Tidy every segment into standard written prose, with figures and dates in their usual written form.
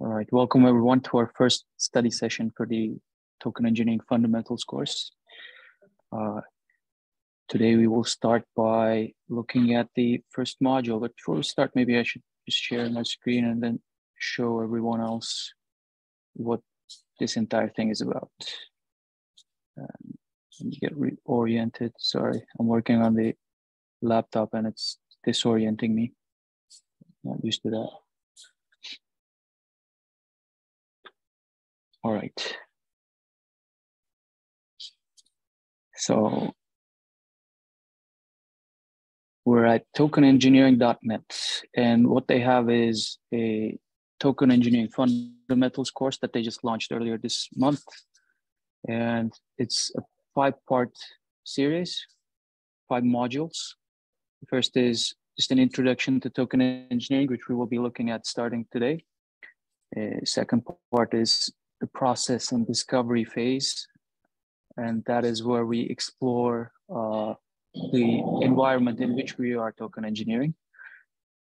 All right, welcome everyone to our first study session for the Token Engineering Fundamentals course. Today we will start by looking at the first module, but before we start, maybe I should just share my screen and then show everyone else what this entire thing is about. Let me get reoriented. Sorry, I'm working on the laptop and it's disorienting me. Not used to that. All right. So we're at tokenengineering.net, and what they have is a token engineering fundamentals course that they just launched earlier this month. And it's a 5-part series, 5 modules. The first is just an introduction to token engineering, which we will be looking at starting today. Second part is the process and discovery phase. And that is where we explore the environment in which we are token engineering.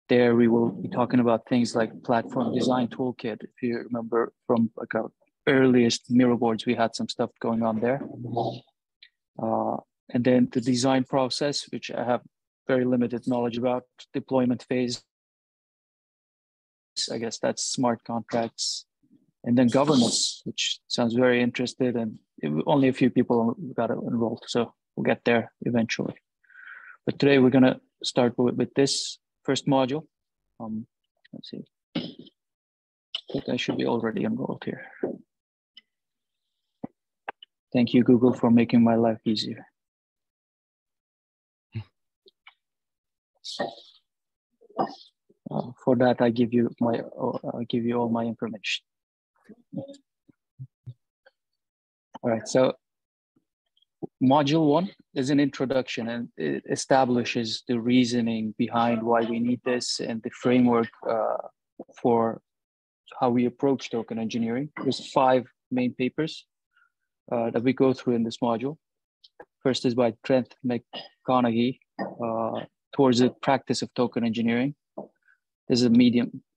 There we will be talking about things like platform design toolkit. If you remember from like our earliest mirror boards, we had some stuff going on there. And then the design process, which I have very limited knowledge about. Deployment phase, I guess that's smart contracts. And then governance, which sounds very interesting, and only a few people got enrolled, so we'll get there eventually. But today we're gonna start with this first module. Let's see. I think I should be already enrolled here. Thank you, Google, for making my life easier. For that, I give you all my information. All right, so module 1 is an introduction, and it establishes the reasoning behind why we need this and the framework for how we approach token engineering. There's 5 main papers that we go through in this module. First is by Trent McConaughey, towards the practice of token engineering. There's a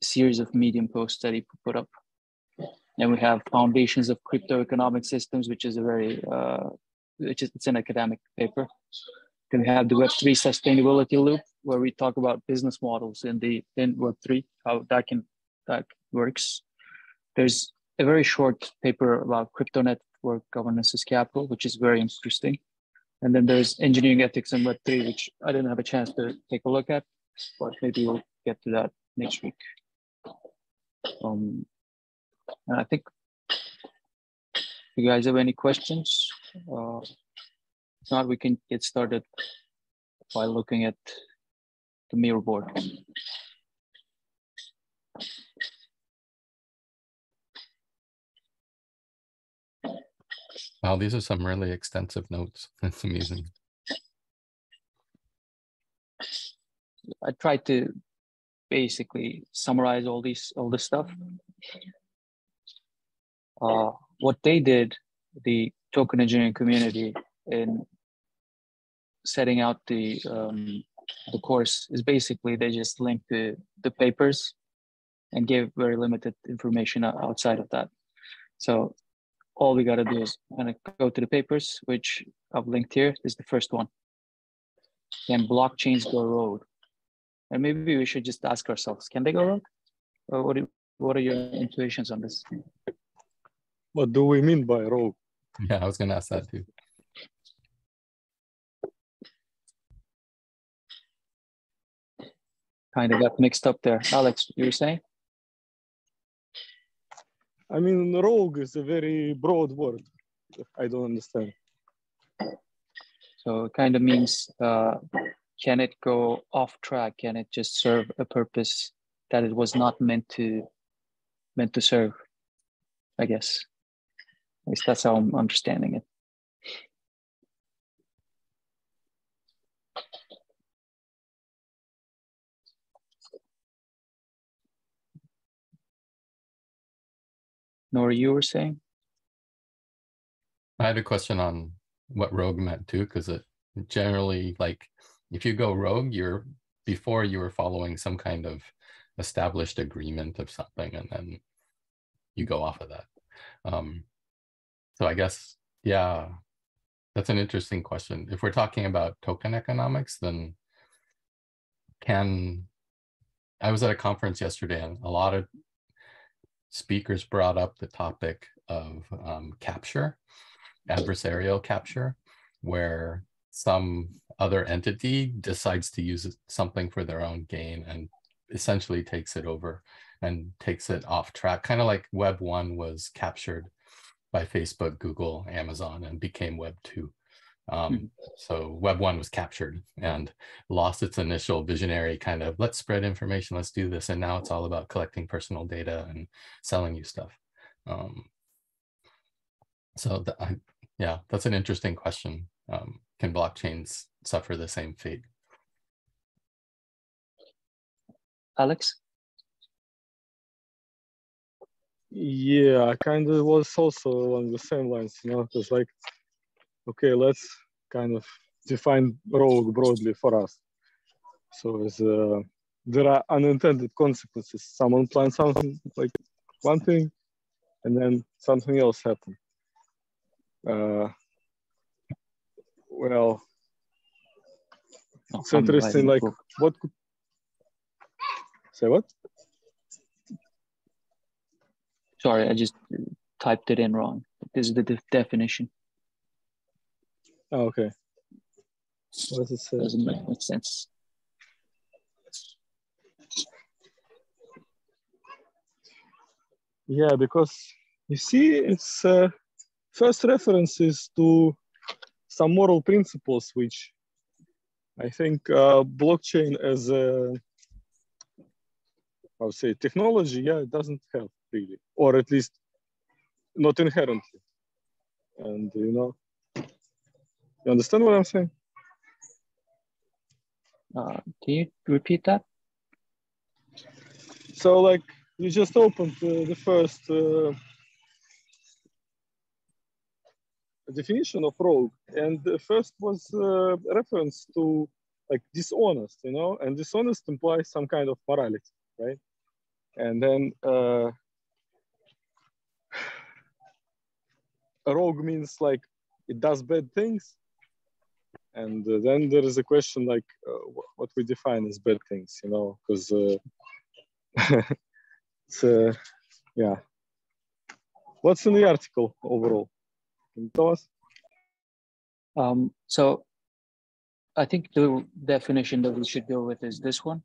series of medium posts that he put up. Then we have Foundations of Crypto Economic Systems, which is a very, it's an academic paper. Then we have the Web3 Sustainability Loop, where we talk about business models in Web3, how that works. There's a very short paper about crypto network governance as capital, which is very interesting. And then there's Engineering Ethics in Web3, which I didn't have a chance to take a look at, but maybe we'll get to that next week. And I think, if you guys have any questions, if not, we can get started by looking at the mirror board. Wow, these are some really extensive notes. That's amazing. I tried to basically summarize all this stuff. What they did, the token engineering community, in setting out the course, is basically they just linked the papers and gave very limited information outside of that. So all we got to do is kind of go to the papers, which I've linked here. This is the first one. Can blockchains go rogue? And maybe we should just ask ourselves, can they go rogue? Or what are your intuitions on this? What do we mean by rogue? Yeah, I was going to ask that too. Kind of got mixed up there. Alex, you were saying? I mean, rogue is a very broad word. I don't understand. So it kind of means, can it go off track? Can it just serve a purpose that it was not meant to serve? I guess. At least that's how I'm understanding it. Nora, you were saying? I had a question on what rogue meant too, because it generally, like, if you go rogue, before you were following some kind of established agreement of something, and then you go off of that. So I guess, yeah, that's an interesting question. If we're talking about token economics, then I was at a conference yesterday and a lot of speakers brought up the topic of capture, adversarial capture, where some other entity decides to use something for their own gain and essentially takes it over and takes it off track, kind of like Web 1 was captured by Facebook, Google, Amazon, and became Web 2. So Web 1 was captured and lost its initial visionary kind of, let's spread information, let's do this. And now it's all about collecting personal data and selling you stuff. Yeah, that's an interesting question. Can blockchains suffer the same fate? Alex? Yeah, I kind of was also along the same lines, you know, because like, okay, let's kind of define rogue broadly for us. So there are unintended consequences. Someone plans something like one thing, and then something else happens. Well, it's interesting. Like, what could say? What? Sorry, I just typed it in wrong. This is the definition. Oh, okay. What does it say? Doesn't make much sense. Yeah, because you see, it's first references to some moral principles, which I think blockchain as a, I would say, technology, yeah, it doesn't have really, or at least not inherently. And you know, you understand what I'm saying? Can you repeat that? So, like, you just opened the first definition of rogue, and the first was reference to like dishonest, you know, and dishonest implies some kind of morality, right? And then a rogue means like it does bad things, and then there is a question like what we define as bad things, you know, because it's yeah. What's in the article overall? Can you tell us? So I think the definition that we should go with is this one: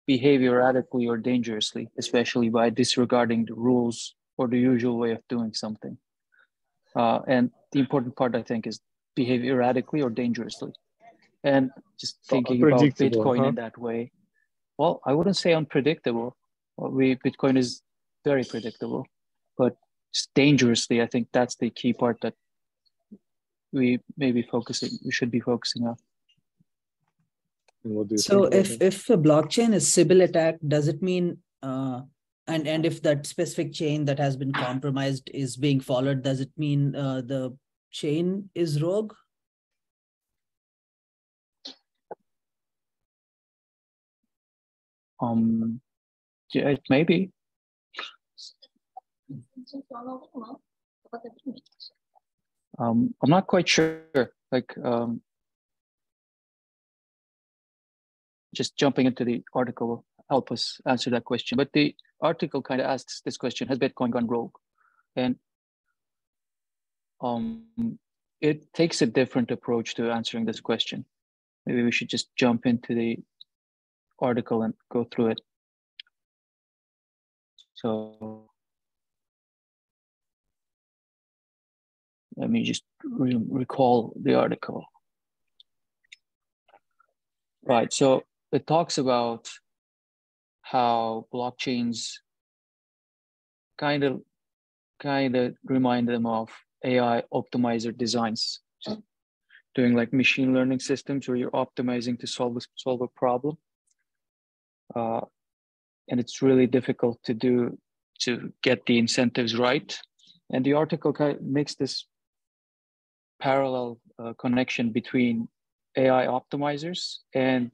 behave erratically or dangerously, especially by disregarding the rules or the usual way of doing something. And the important part, I think, is behave erratically or dangerously. And just thinking about Bitcoin in that way, well, I wouldn't say unpredictable. Bitcoin is very predictable, but just dangerously, I think that's the key part that we should be focusing on. So if a blockchain is Sybil attack, does it mean and if that specific chain that has been compromised is being followed, does it mean the chain is rogue? Yeah, it may be. I'm not quite sure. Like, just jumping into the article will help us answer that question. But the article kind of asks this question: has Bitcoin gone rogue? And it takes a different approach to answering this question. Maybe we should just jump into the article and go through it. So let me just recall the article. Right, so it talks about how blockchains kind of remind them of AI optimizer designs, doing like machine learning systems where you're optimizing to solve a problem. And it's really difficult to get the incentives right. And the article kind of makes this parallel connection between AI optimizers and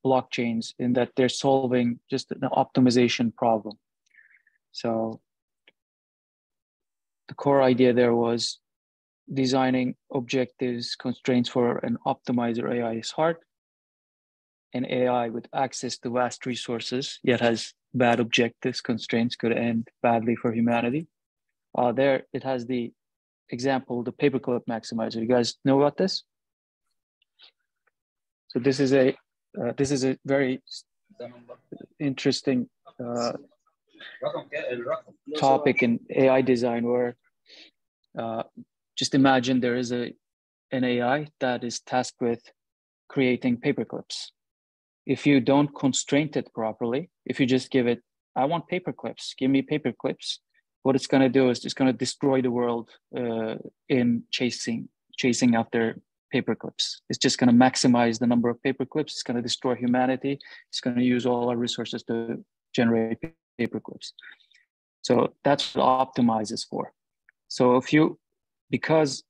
blockchains in that they're solving just an optimization problem. So the core idea there was designing objectives, constraints for an optimizer AI is hard. An AI with access to vast resources, yet has bad objectives, constraints could end badly for humanity. There it has the example, the paperclip maximizer. You guys know about this? So this is a very interesting topic in AI design, where just imagine there is an AI that is tasked with creating paperclips. If you don't constrain it properly, if you just give it, I want paperclips, give me paperclips, what it's going to do is it's going to destroy the world in chasing after paperclips. It's just going to maximize the number of paperclips. It's going to destroy humanity. It's going to use all our resources to generate paperclips. So that's what optimize is for. So because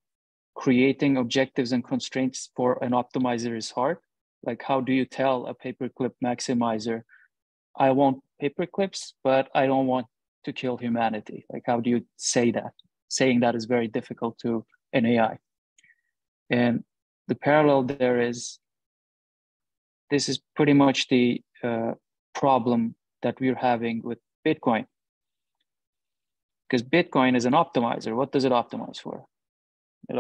creating objectives and constraints for an optimizer is hard, like how do you tell a paperclip maximizer, I want paperclips, but I don't want to kill humanity? Like, how do you say that? Saying that is very difficult to an AI. And the parallel there is, this is pretty much the problem that we're having with Bitcoin. Because Bitcoin is an optimizer. What does it optimize for? It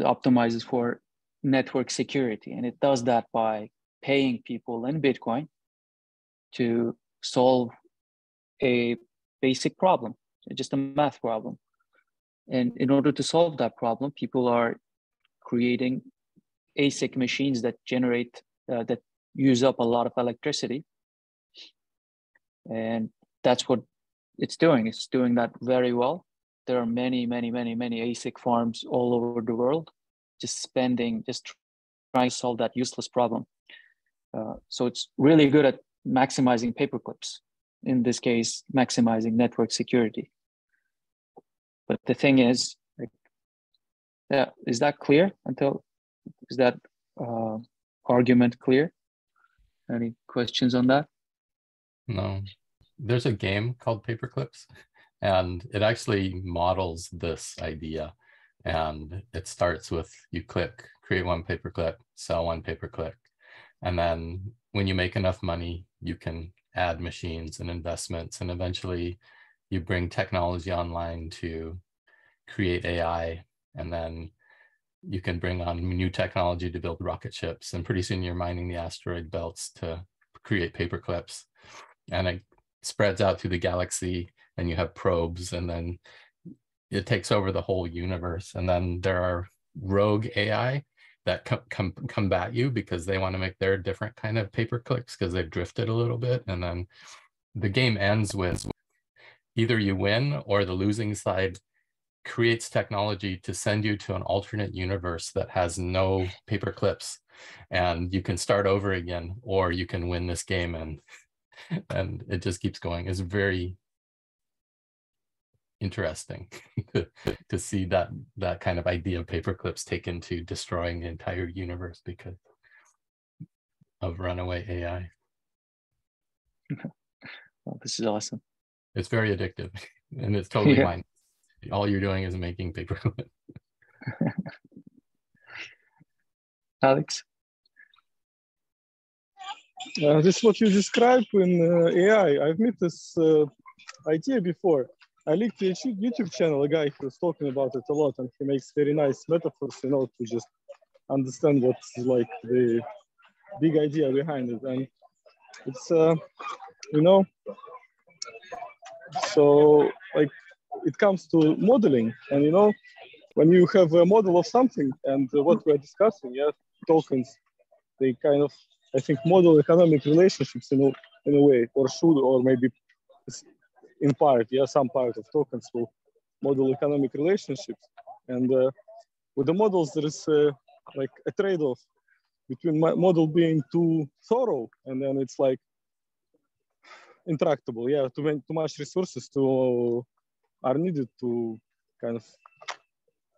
optimizes for network security, and it does that by paying people in Bitcoin to solve a basic problem, just a math problem. And in order to solve that problem, people are creating ASIC machines that generate, that use up a lot of electricity. And that's what it's doing. It's doing that very well. There are many ASIC farms all over the world, just trying to solve that useless problem. So it's really good at maximizing paperclips. In this case, maximizing network security. But the thing is, is that clear? Is that argument clear? Any questions on that? No. There's a game called Paperclips, and it actually models this idea. And it starts with, you create one paperclip, sell one paperclip. And then when you make enough money, you can add machines and investments. And eventually you bring technology online to create AI. And then you can bring on new technology to build rocket ships. And pretty soon you're mining the asteroid belts to create paperclips. And it spreads out through the galaxy, and you have probes, and then it takes over the whole universe. And then there are rogue AI that combat you because they want to make their different kind of paperclips because they've drifted a little bit. And then the game ends with either you win or the losing side creates technology to send you to an alternate universe that has no paperclips, and you can start over again, or you can win this game. And it just keeps going. It's very interesting to see that kind of idea of paperclips taken to destroying the entire universe because of runaway AI. Well, this is awesome. It's very addictive, and it's totally mine. All you're doing is making paperclips. Alex? This is what you describe in AI. I've met this idea before. I linked to a YouTube channel, a guy who's talking about it a lot, and he makes very nice metaphors, to just understand what's like the big idea behind it. And it's, so like it comes to modeling, and when you have a model of something, and what we're discussing, tokens, they kind of, I think, model economic relationships in a way, or should, or maybe in part, some part of tokens will model economic relationships. And with the models, there is like a trade-off between model being too thorough, and then it's like intractable. Too much resources are needed to kind of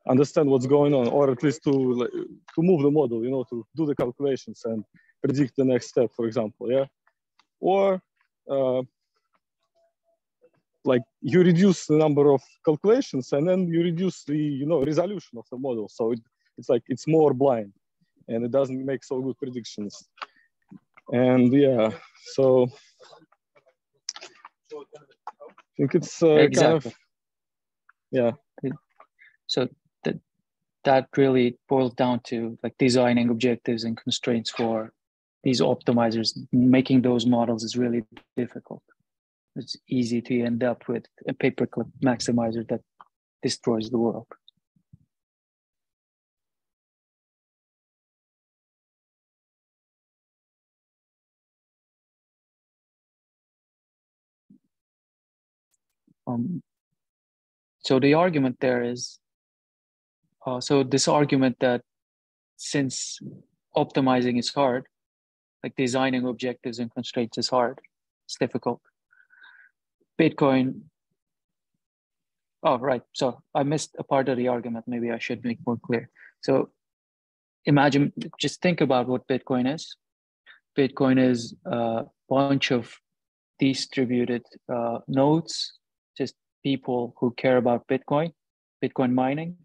understand what's going on, or at least to move the model, to do the calculations and predict the next step, for example, Or like you reduce the number of calculations and then you reduce the resolution of the model. So it's like it's more blind and it doesn't make so good predictions. And yeah, so I think it's exactly. kind of, yeah. So that really boils down to like designing objectives and constraints for these optimizers. Making those models is really difficult. It's easy to end up with a paperclip maximizer that destroys the world. So the argument there is, so this argument that since optimizing is hard, like designing objectives and constraints is hard, it's difficult. Bitcoin, oh, right. So I missed a part of the argument. Maybe I should make more clear. So imagine, just think about what Bitcoin is. Bitcoin is a bunch of distributed nodes, just people who care about Bitcoin mining,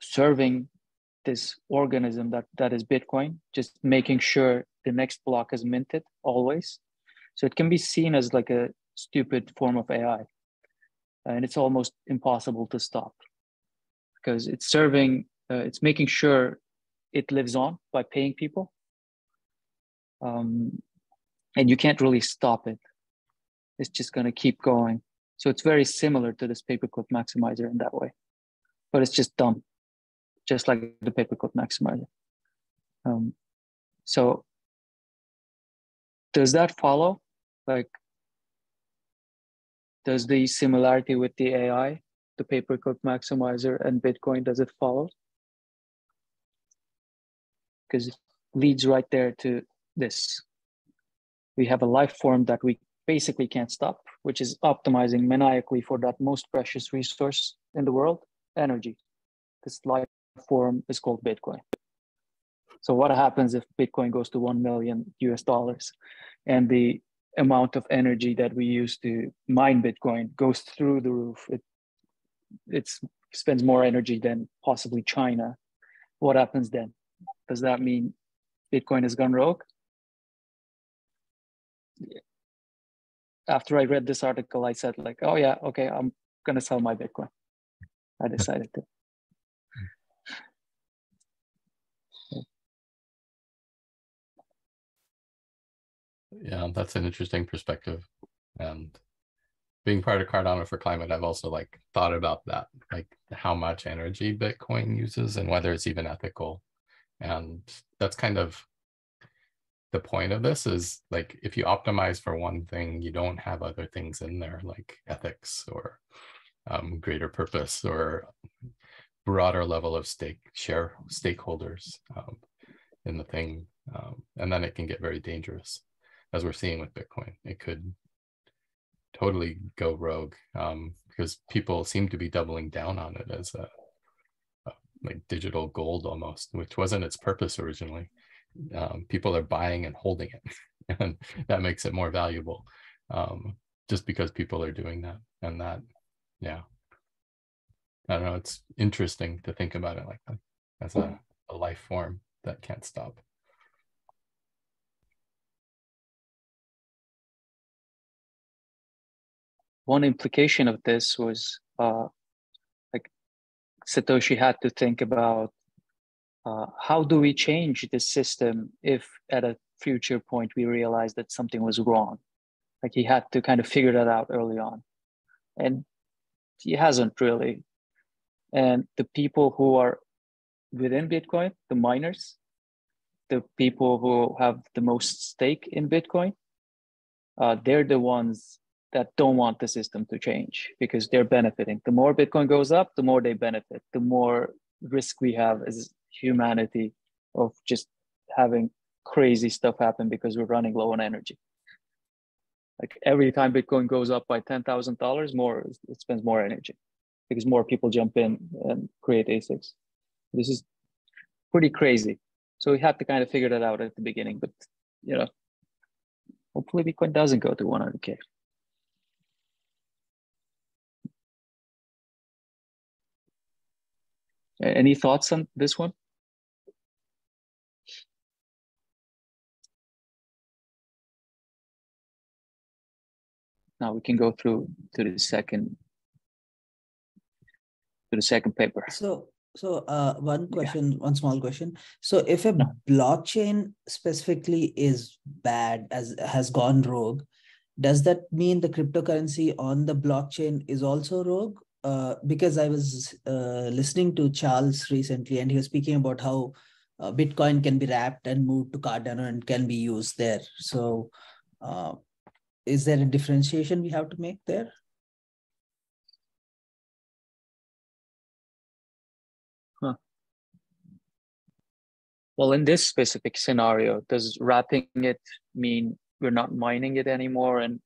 serving this organism that is Bitcoin, just making sure the next block is minted always. So it can be seen as like a stupid form of AI. And it's almost impossible to stop because it's serving, it's making sure it lives on by paying people. And you can't really stop it. It's just going to keep going. So it's very similar to this paperclip maximizer in that way, but it's just dumb, just like the paperclip maximizer. So does that follow? Like, does the similarity with the AI, the paperclip maximizer and Bitcoin, does it follow? Because it leads right there to this. We have a life form that we basically can't stop, which is optimizing maniacally for that most precious resource in the world, energy. This life form is called Bitcoin. So what happens if Bitcoin goes to 1 million US dollars and the amount of energy that we use to mine Bitcoin goes through the roof? It spends more energy than possibly China. What happens then? Does that mean Bitcoin has gone rogue? After I read this article, I said like, oh yeah, okay, I'm gonna sell my Bitcoin. I decided to. Yeah, that's an interesting perspective. And being part of Cardano for Climate, I've also like thought about that, like how much energy Bitcoin uses and whether it's even ethical. And that's kind of the point of this is like, if you optimize for one thing, you don't have other things in there like ethics or greater purpose or broader level of stakeholders in the thing. And then it can get very dangerous, as we're seeing with Bitcoin. It could totally go rogue because people seem to be doubling down on it as a like digital gold almost, which wasn't its purpose originally. People are buying and holding it, and that makes it more valuable just because people are doing that. And that, yeah, I don't know, it's interesting to think about it like that as a life form that can't stop. One implication of this was like Satoshi had to think about how do we change this system if at a future point we realize that something was wrong? Like he had to kind of figure that out early on. And he hasn't really. And the people who are within Bitcoin, the miners, the people who have the most stake in Bitcoin, they're the ones that don't want the system to change because they're benefiting. The more Bitcoin goes up, the more they benefit. The more risk we have as humanity of just having crazy stuff happen because we're running low on energy. Like every time Bitcoin goes up by $10,000 more, it spends more energy because more people jump in and create ASICs. This is pretty crazy. So we had to kind of figure that out at the beginning, but you know, hopefully Bitcoin doesn't go to 100K. Any thoughts on this one? Now we can go through to the second paper. So one question, one small question. So if a blockchain specifically is bad, has gone rogue, does that mean the cryptocurrency on the blockchain is also rogue? Because I was listening to Charles recently, and he was speaking about how Bitcoin can be wrapped and moved to Cardano and can be used there. So is there a differentiation we have to make there? Well, in this specific scenario, does wrapping it mean we're not mining it anymore and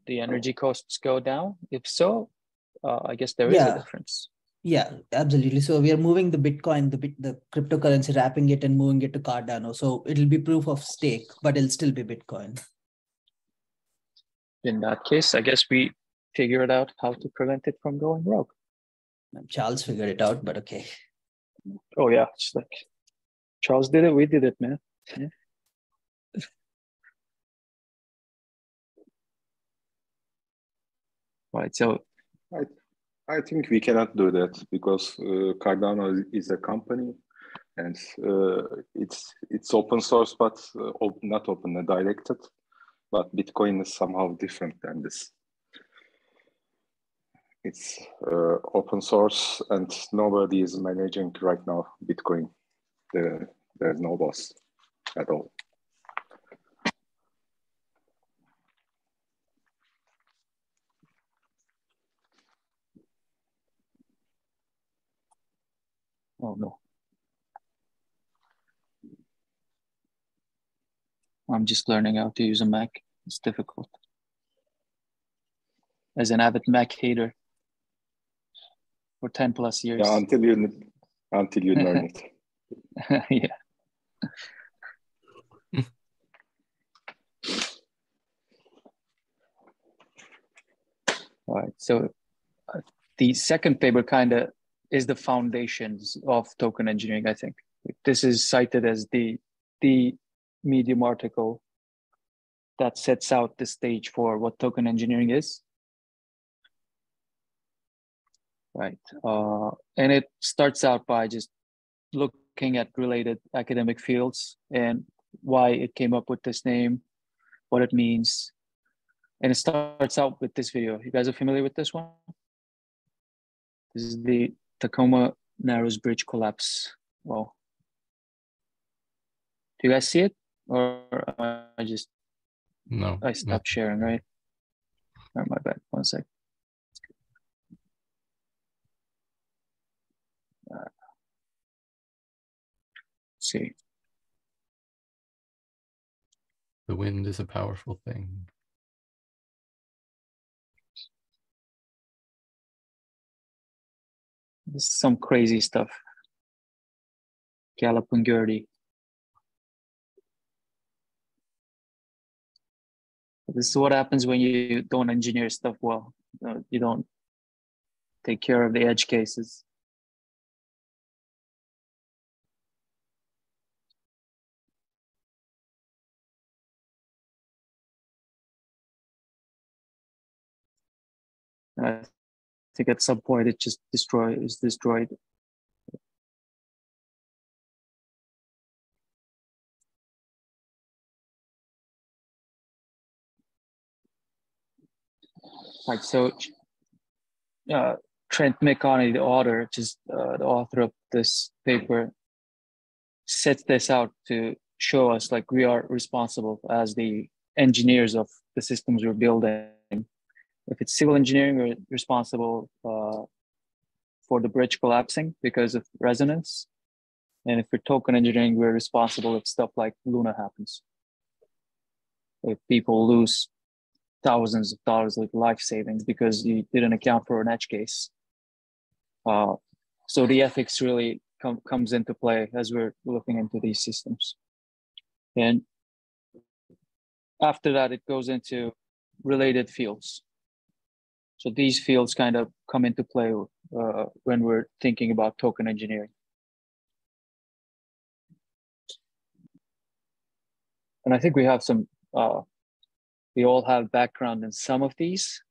the energy costs go down? If so, I guess there is a difference. Yeah, absolutely. So we are moving the Bitcoin, the cryptocurrency, wrapping it and moving it to Cardano. So it'll be proof of stake, but it'll still be Bitcoin. In that case, I guess we figured out how to prevent it from going rogue. Charles figured it out, but okay. Oh yeah, it's like Charles did it, we did it, man. Yeah. Right, so I think we cannot do that because Cardano is a company, and it's open source, but not open directed. But Bitcoin is somehow different than this. It's open source, and nobody is managing right now Bitcoin. There's no boss at all. oh no. I'm just learning how to use a Mac. It's difficult. As an avid Mac hater for 10 plus years. Yeah, until you learn it. Yeah. All right. So the second paper kind of is the foundations of token engineering, I think. This is cited as the Medium article that sets out the stage for what token engineering is. Right. And it starts out by just looking at related academic fields and why it came up with this name, what it means. And it starts out with this video. You guys are familiar with this one? This is the Tacoma Narrows Bridge collapse. Well, do you guys see it? Or I just... No. I stopped sharing, right? Oh, my bad. One sec. Let's see. The wind is a powerful thing. This is some crazy stuff. Galapungurdi. This is what happens when you don't engineer stuff well. You don't take care of the edge cases. I think at some point it just is destroyed. Right, so Trent McConney, the author of this paper, sets this out to show us like we are responsible as the engineers of the systems we're building. If it's civil engineering, we're responsible for the bridge collapsing because of resonance. And if we're token engineering, we're responsible if stuff like Luna happens. If people lose thousands of dollars like life savings because you didn't account for an edge case. So the ethics really comes into play as we're looking into these systems. And after that, it goes into related fields. So these fields kind of come into play when we're thinking about token engineering. And I think we have some, we all have background in some of these,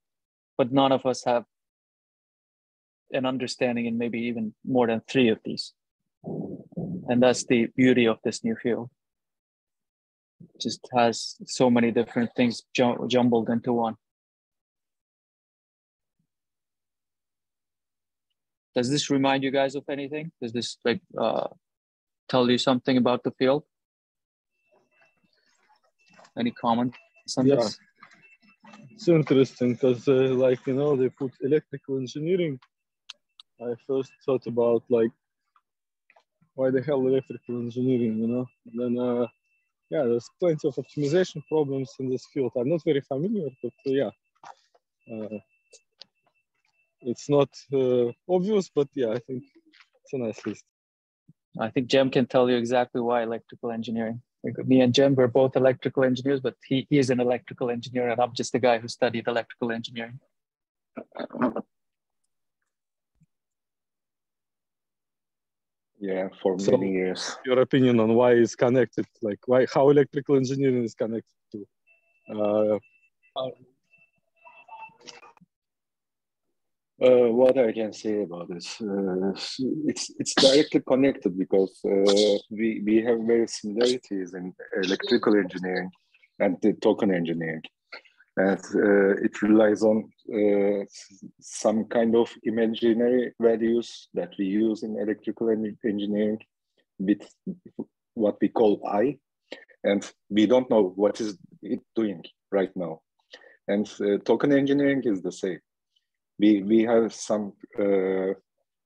but none of us have an understanding in maybe even more than 3 of these. And that's the beauty of this new field. It just has so many different things jumbled into one. Does this remind you guys of anything? Does this like tell you something about the field? Any comments on this? It's interesting because like, you know, they put electrical engineering. I first thought about like, why the hell electrical engineering, you know? And then, yeah, there's plenty of optimization problems in this field. I'm not very familiar, but yeah. It's not obvious, but yeah, I think it's a nice list. I think Jem can tell you exactly why electrical engineering. Like me and Jem, we're both electrical engineers, but he is an electrical engineer and I'm just a guy who studied electrical engineering. Yeah, for many years. Your opinion on why it's connected, like how electrical engineering is connected to what I can say about this, it's directly connected because we have very similarities in electrical engineering and the token engineering, and it relies on some kind of imaginary values that we use in electrical engineering with what we call I, and we don't know what is it doing right now. And token engineering is the same. We have some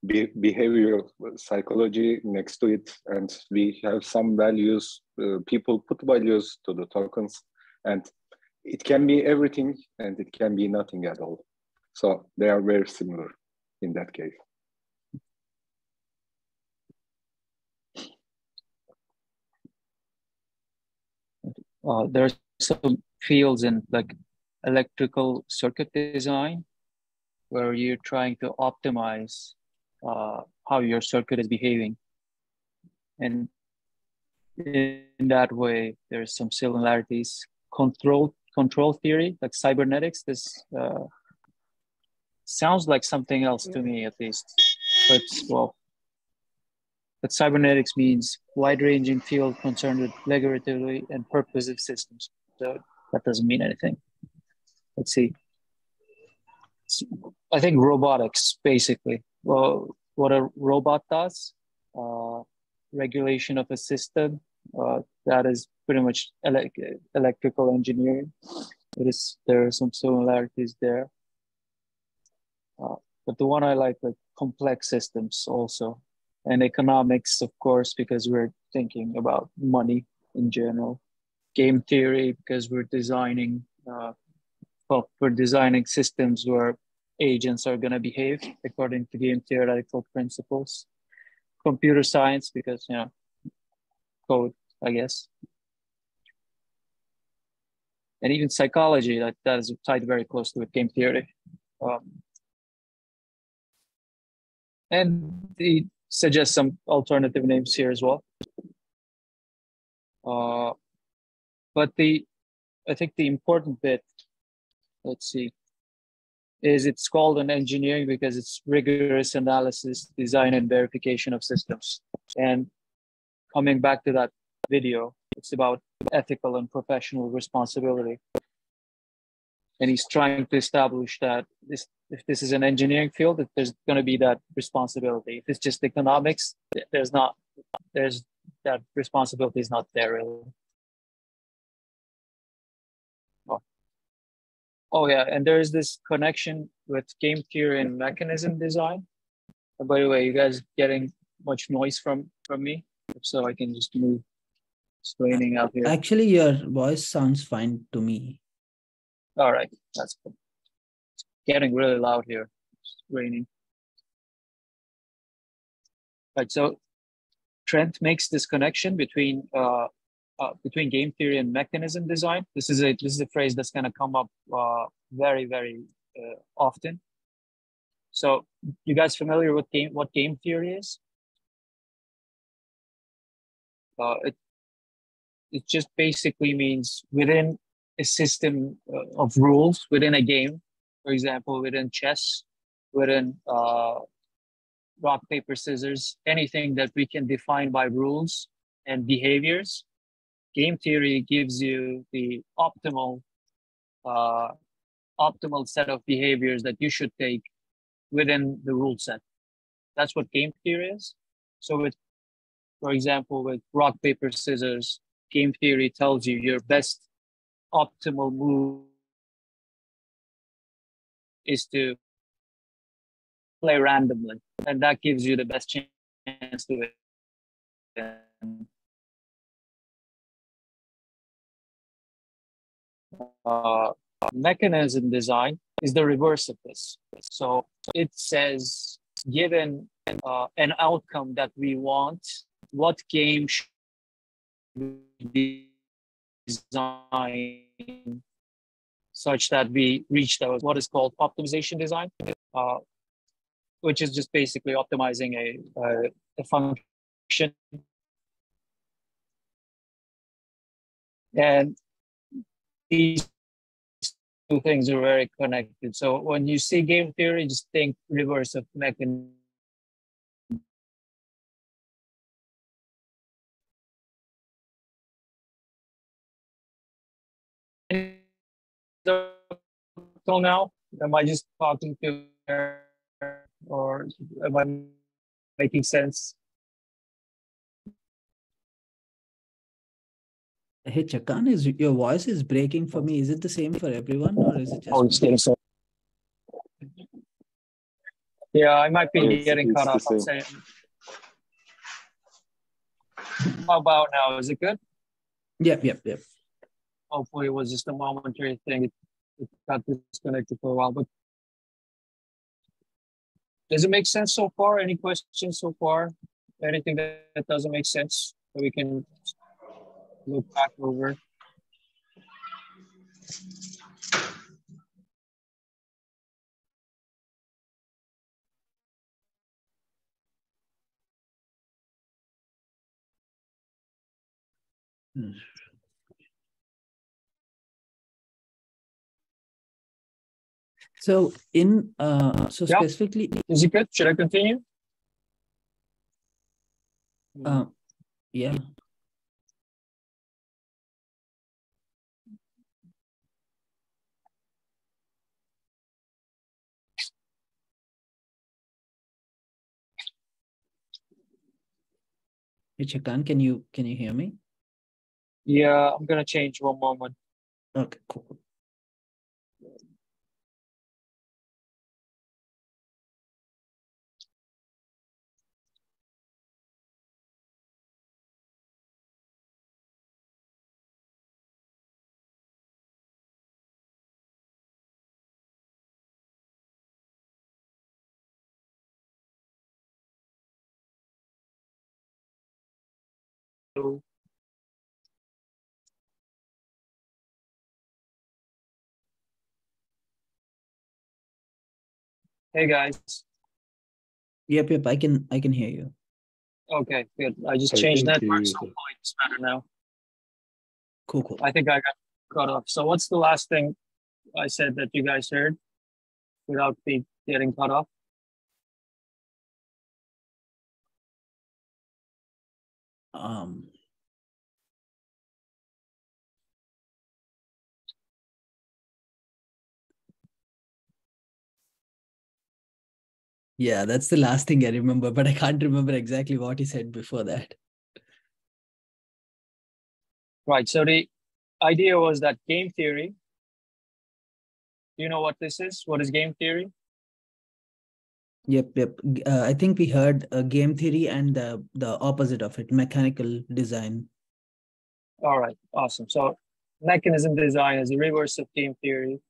behavioral psychology next to it, and we have some values. People put values to the tokens, and it can be everything and it can be nothing at all. So they are very similar in that case. There's some fields in like electrical circuit design where you're trying to optimize how your circuit is behaving. And in that way, there's some similarities. Control theory, like cybernetics, this sounds like something else to me at least. But cybernetics means wide-ranging field concerned with regulatory and purposive systems. So that doesn't mean anything. Let's see. I think robotics, basically. Well, what a robot does, regulation of a system, that is pretty much electrical engineering. There are some similarities there. But the one I like complex systems also. And economics, of course, because we're thinking about money in general. Game theory, because we're designing systems where agents are going to behave according to game theoretical principles. Computer science, because, you know, code, I guess. And even psychology, that is tied very closely with game theory. And he suggests some alternative names here as well. But I think the important bit, let's see, is it's called an engineering because it's rigorous analysis, design, and verification of systems. And coming back to that video, it's about ethical and professional responsibility. And he's trying to establish that if this is an engineering field, that there's going to be that responsibility. If it's just economics, that responsibility is not there really. Oh yeah, and there's this connection with game theory and mechanism design. And by the way, you guys getting much noise from me? If so, I can just move. It's raining out here. Actually, your voice sounds fine to me. All right, that's cool. It's getting really loud here. It's raining. Right, so Trent makes this connection between game theory and mechanism design. This is a phrase that's going to come up very, very often. So, you guys familiar with what game theory is? it just basically means within a system of rules, within a game, for example, within chess, within rock, paper, scissors, anything that we can define by rules and behaviors. Game theory gives you the optimal set of behaviors that you should take within the rule set. That's what game theory is. So with, for example, with rock, paper, scissors, game theory tells you your best optimal move is to play randomly, and that gives you the best chance to win. Mechanism design is the reverse of this. So it says, given an outcome that we want, what game should we design such that we reach those, what is called optimization design, which is just basically optimizing a function. And these two things are very connected. So when you see game theory, just think reverse of mechanism. Till now, am I just talking to her, or am I making sense? Hey, Chakan, is your voice is breaking for me. Is it the same for everyone, or is it just? Oh, it's getting so. Yeah, I might be getting cut off. I'm saying. How about now? Is it good? Yep. Hopefully, it was just a momentary thing. It got disconnected for a while, but does it make sense so far? Any questions so far? Anything that doesn't make sense that we can look back over? So in specifically, is it good? Should I continue? Yeah. Hey, Chakan, can you hear me? Yeah, I'm gonna change one moment. Okay, cool. Hey guys. Yep. I can hear you. Okay, good. I just changed network, so hopefully it's better now. Cool. I think I got cut off. So what's the last thing I said that you guys heard without me getting cut off? Yeah, that's the last thing I remember, but I can't remember exactly what he said before that. Right. So the idea was that game theory. Do you know what this is? What is game theory? Yep. I think we heard game theory and the opposite of it, mechanical design. All right, awesome. So mechanism design is a reverse of game theory.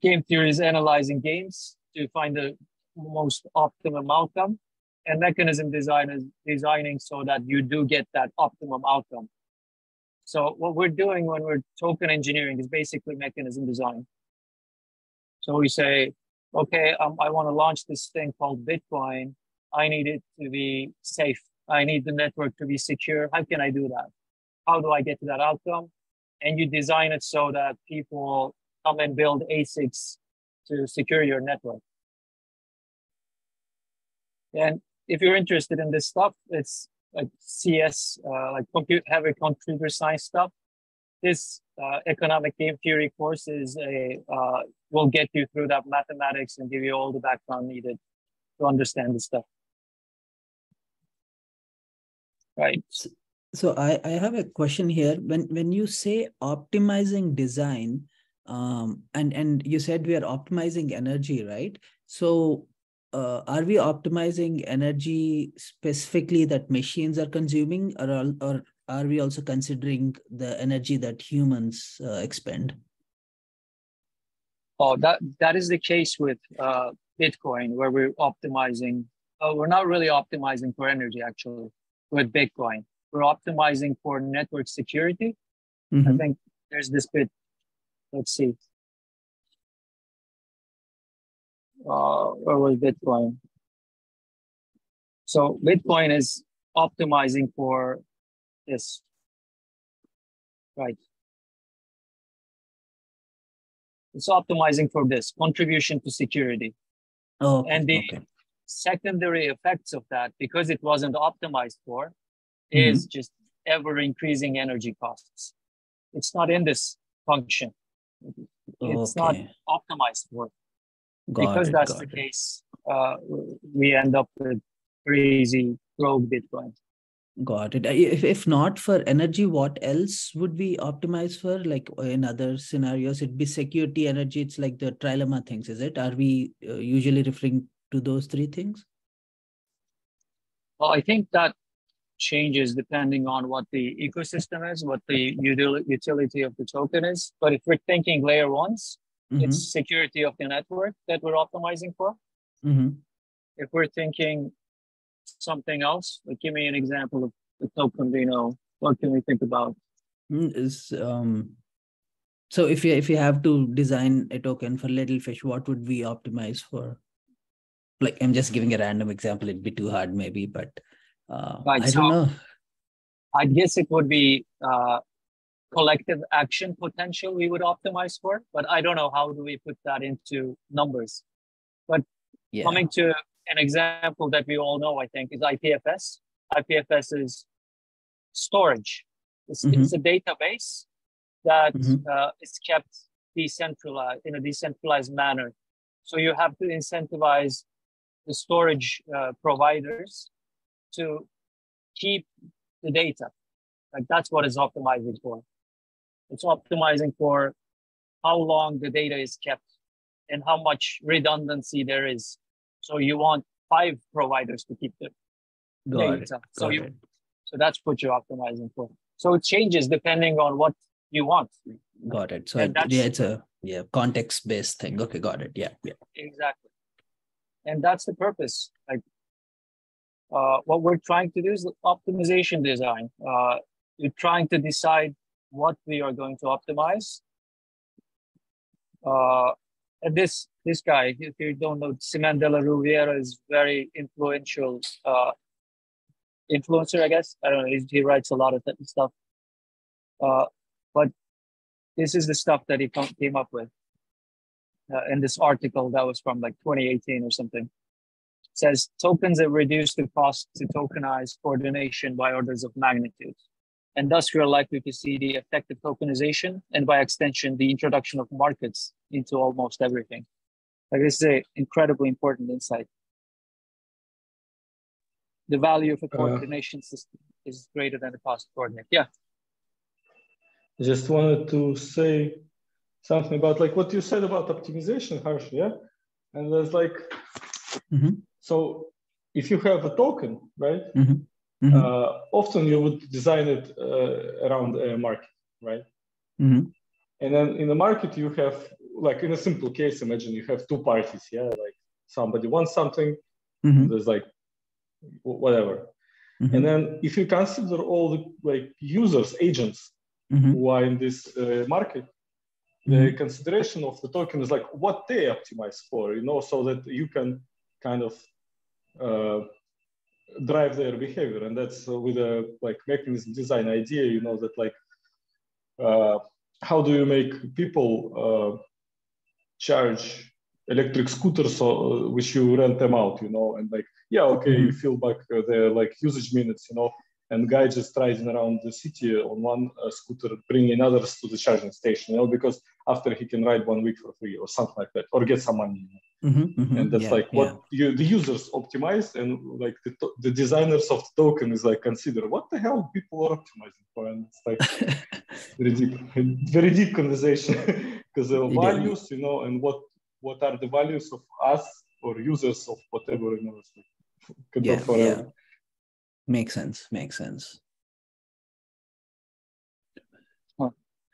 Game theory is analyzing games to find the most optimum outcome, and mechanism design is designing so that you do get that optimum outcome. So what we're doing when we're token engineering is basically mechanism design. So we say, okay, I want to launch this thing called Bitcoin. I need it to be safe. I need the network to be secure. How can I do that? How do I get to that outcome? And you design it so that people come and build ASICs to secure your network. And if you're interested in this stuff, it's like CS, like heavy computer science stuff. This economic game theory course is will get you through that mathematics and give you all the background needed to understand this stuff. Right. So I have a question here. When you say optimizing design, and you said we are optimizing energy, right? So are we optimizing energy specifically that machines are consuming, or are we also considering the energy that humans expend? Oh, that is the case with Bitcoin, where we're optimizing. We're not really optimizing for energy, actually, with Bitcoin. We're optimizing for network security. Mm-hmm. I think there's this bit. Let's see. Where was Bitcoin? So Bitcoin is optimizing for this, right? It's optimizing for this contribution to security. Oh, and the secondary effects of that, because it wasn't optimized for, is just ever increasing energy costs. It's not in this function. It's not optimized for. Because that's the case, we end up with crazy rogue Bitcoin. Got it. If not for energy, what else would we optimize for? Like in other scenarios, it'd be security, energy. It's like the trilemma things, is it? Are we usually referring to those three things? Well, I think that changes depending on what the ecosystem is, what the utility of the token is. But if we're thinking layer ones, it's security of the network that we're optimizing for. If we're thinking something else, like give me an example of the token, what can we think about? So if you have to design a token for littlefish, what would we optimize for? Like, I'm just giving a random example. It'd be too hard maybe, but I don't know. I guess it would be collective action potential we would optimize for, but I don't know how do we put that into numbers. But coming to an example that we all know, I think, is IPFS. IPFS is storage. It's a database that is kept decentralized in a decentralized manner. So you have to incentivize the storage providers to keep the data. Like that's what it's optimizing for. It's optimizing for how long the data is kept and how much redundancy there is. So you want 5 providers to keep the data. So that's what you're optimizing for. So it changes depending on what you want. Got it. So it's a context-based thing. Okay, got it. Yeah. Exactly. And that's the purpose. Like what we're trying to do is optimization design. You're trying to decide what we are going to optimize. And this guy, if you don't know, Simon de la Rouvière is very influential influencer, I guess. I don't know. He writes a lot of stuff. But this is the stuff that he came up with in this article that was from like 2018 or something. It says tokens have reduced the cost to tokenize coordination by orders of magnitude. And thus we are likely to see the effective tokenization and by extension, the introduction of markets into almost everything. Like this is an incredibly important insight. The value of a coordination system is greater than the cost of coordinate. Yeah. I just wanted to say something about like what you said about optimization, Harsh, yeah? And there's like, so if you have a token, right? Often you would design it around a market, right? And then in the market, you have, like in a simple case, imagine you have 2 parties, yeah? Like somebody wants something, and there's like whatever. And then if you consider all the like users, agents who are in this market, the consideration of the token is like what they optimize for, so that you can kind of drive their behavior. And that's with a like mechanism design idea, you know, that like, how do you make people charge electric scooters which you rent them out, you know, and like, yeah, okay, you fill back their like usage minutes, you know, and guy just riding around the city on one scooter, bringing others to the charging station, you know, because after he can ride 1 week for free or something like that, or get some money, you know? And that's what the users optimize, and like the designers of the token is like consider what the hell people are optimizing for, and it's like very deep conversation because values, you know, and what are the values of us or users of whatever, you know, it's like, forever. Makes sense.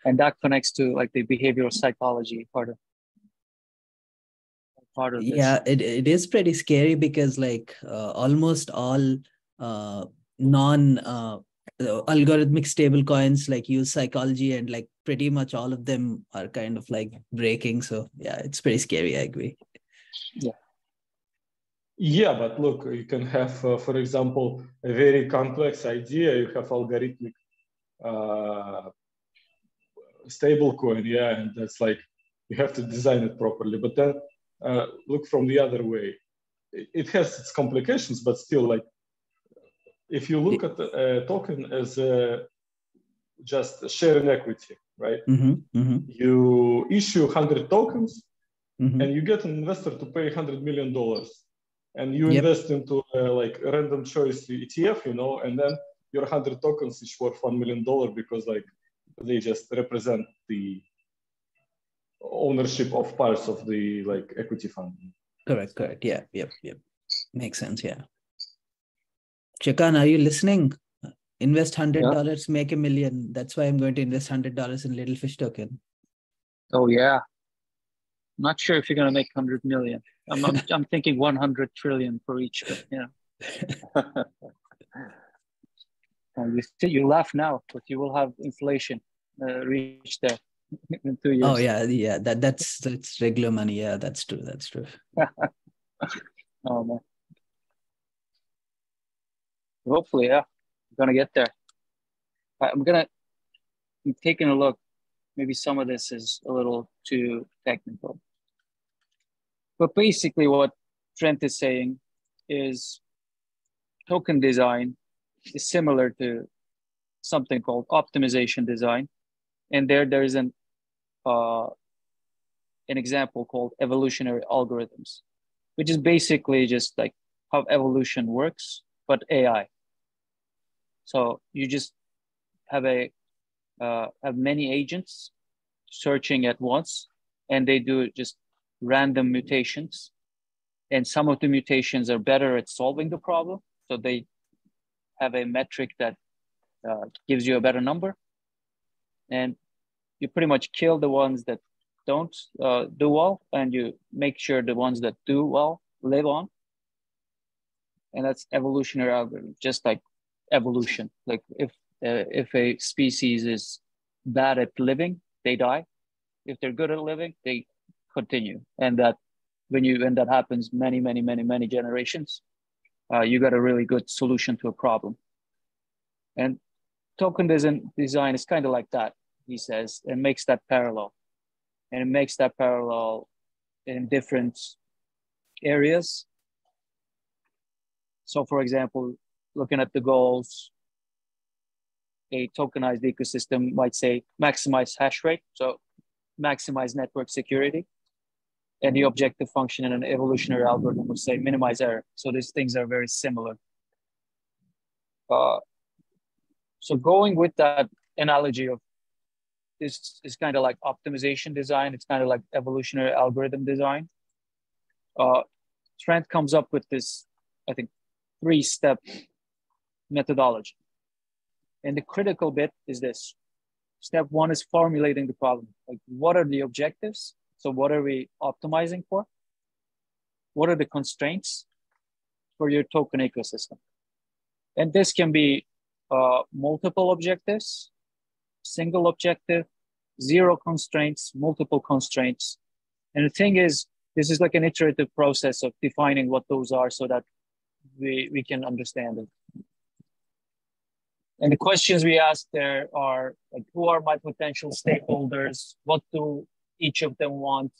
And that connects to like the behavioral psychology part of this. Yeah, it is pretty scary because like almost all non algorithmic stable coins like use psychology, and like pretty much all of them are kind of like breaking. So yeah, it's pretty scary. I agree. Yeah, but look, you can have, for example, a very complex idea. You have algorithmic stable coin, and that's like you have to design it properly. But then look from the other way. It has its complications, but still, like if you look at the token as just sharing equity, right? You issue 100 tokens, and you get an investor to pay $100 million, and you invest into like a random choice ETF, you know, and then your 100 tokens is worth $1 million because like they just represent the ownership of parts of the like equity fund. Correct. Yeah. Makes sense. Yeah. Chikan, are you listening? Invest $100, make $1 million. That's why I'm going to invest $100 in littlefish token. Oh yeah. Not sure if you're going to make 100 million. I'm thinking 100 trillion for each. But, you know. You laugh now, but you will have inflation reach there in 2 years. Oh yeah. That's regular money. Yeah, that's true. Oh man. Hopefully, yeah, I'm gonna get there. I'm taking a look. Maybe some of this is a little too technical. But basically what Trent is saying is token design is similar to something called optimization design. And there is an example called evolutionary algorithms, which is basically just like how evolution works, but AI. So you just have many agents searching at once, and they do just random mutations. And some of the mutations are better at solving the problem. So they have a metric that gives you a better number. And you pretty much kill the ones that don't do well, and you make sure the ones that do well live on. And that's evolutionary algorithm, just like evolution. Like if a species is bad at living, they die. If they're good at living, they continue. And that when that happens many generations, you got a really good solution to a problem. And token design is kind of like that, he says, and makes that parallel. And it makes that parallel in different areas. So for example, looking at the goals, a tokenized ecosystem might say maximize hash rate, so maximize network security. And the objective function in an evolutionary algorithm would say minimize error. So these things are very similar. So going with that analogy of this is kind of like optimization design. It's kind of like evolutionary algorithm design. Trent comes up with this, I think, 3-step methodology. And the critical bit is this. Step 1 is formulating the problem. Like, what are the objectives? So what are we optimizing for? What are the constraints for your token ecosystem? And this can be multiple objectives, single objective, zero constraints, multiple constraints. And the thing is, this is like an iterative process of defining what those are so that we can understand it. And the questions we ask there are like, who are my potential stakeholders? What do each of them want?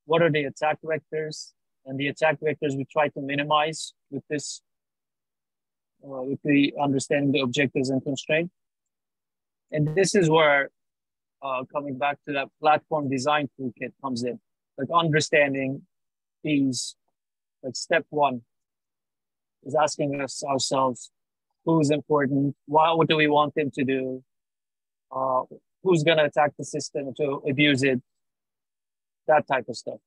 What are the attack vectors? And the attack vectors we try to minimize with this, with the understanding the objectives and constraints. And this is where, coming back to that platform design toolkit comes in, like understanding these, like step one is asking us ourselves, who's important? What do we want them to do? Who's gonna attack the system to abuse it? That type of stuff.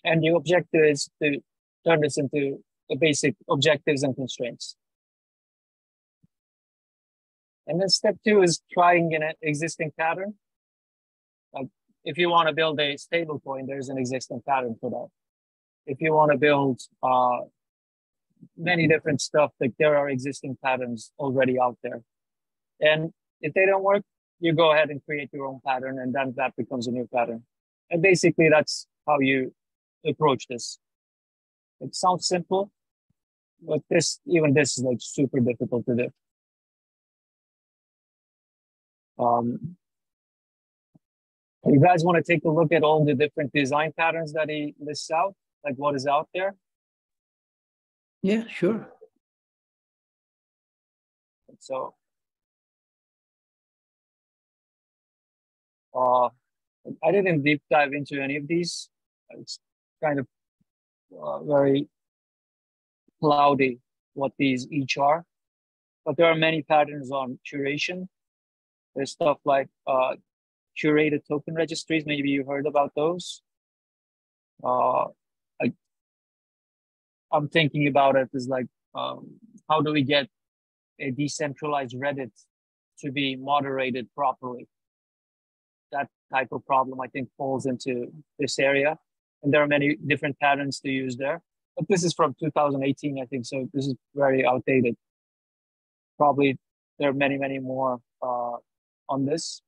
And the objective is to turn this into the basic objectives and constraints. And then step two is trying an existing pattern. Like if you want to build a stable coin, there's an existing pattern for that. If you want to build many different stuff, like there are existing patterns already out there. And if they don't work, you go ahead and create your own pattern, and then that becomes a new pattern. And basically that's how you approach this. It sounds simple, but even this is like super difficult to do. You guys want to take a look at all the different design patterns that he lists out, like what is out there? Yeah, sure. So, I didn't deep dive into any of these. It's kind of very cloudy what these each are, but there are many patterns on curation. There's stuff like curated token registries. Maybe you heard about those. I'm thinking about it as like, how do we get a decentralized Reddit to be moderated properly? That type of problem, I think, falls into this area. And there are many different patterns to use there. But this is from 2018, I think, so this is very outdated. Probably there are many, many more on this.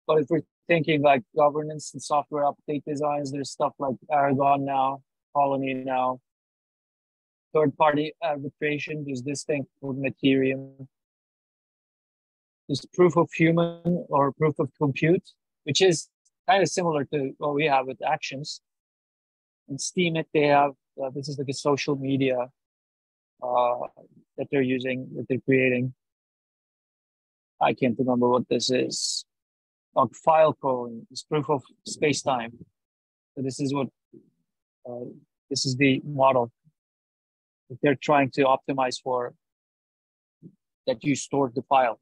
But if we're thinking like governance and software update designs, there's stuff like Aragon now, Colony now, third-party arbitration. There's this thing called Ethereum. There's proof of human or proof of compute, which is kind of similar to what we have with actions. In Steemit, they have, this is like a social media that they're using, that they're creating. I can't remember what this is. Filecoin is proof of space-time. So this is what, this is the model that they're trying to optimize for, that you store the file.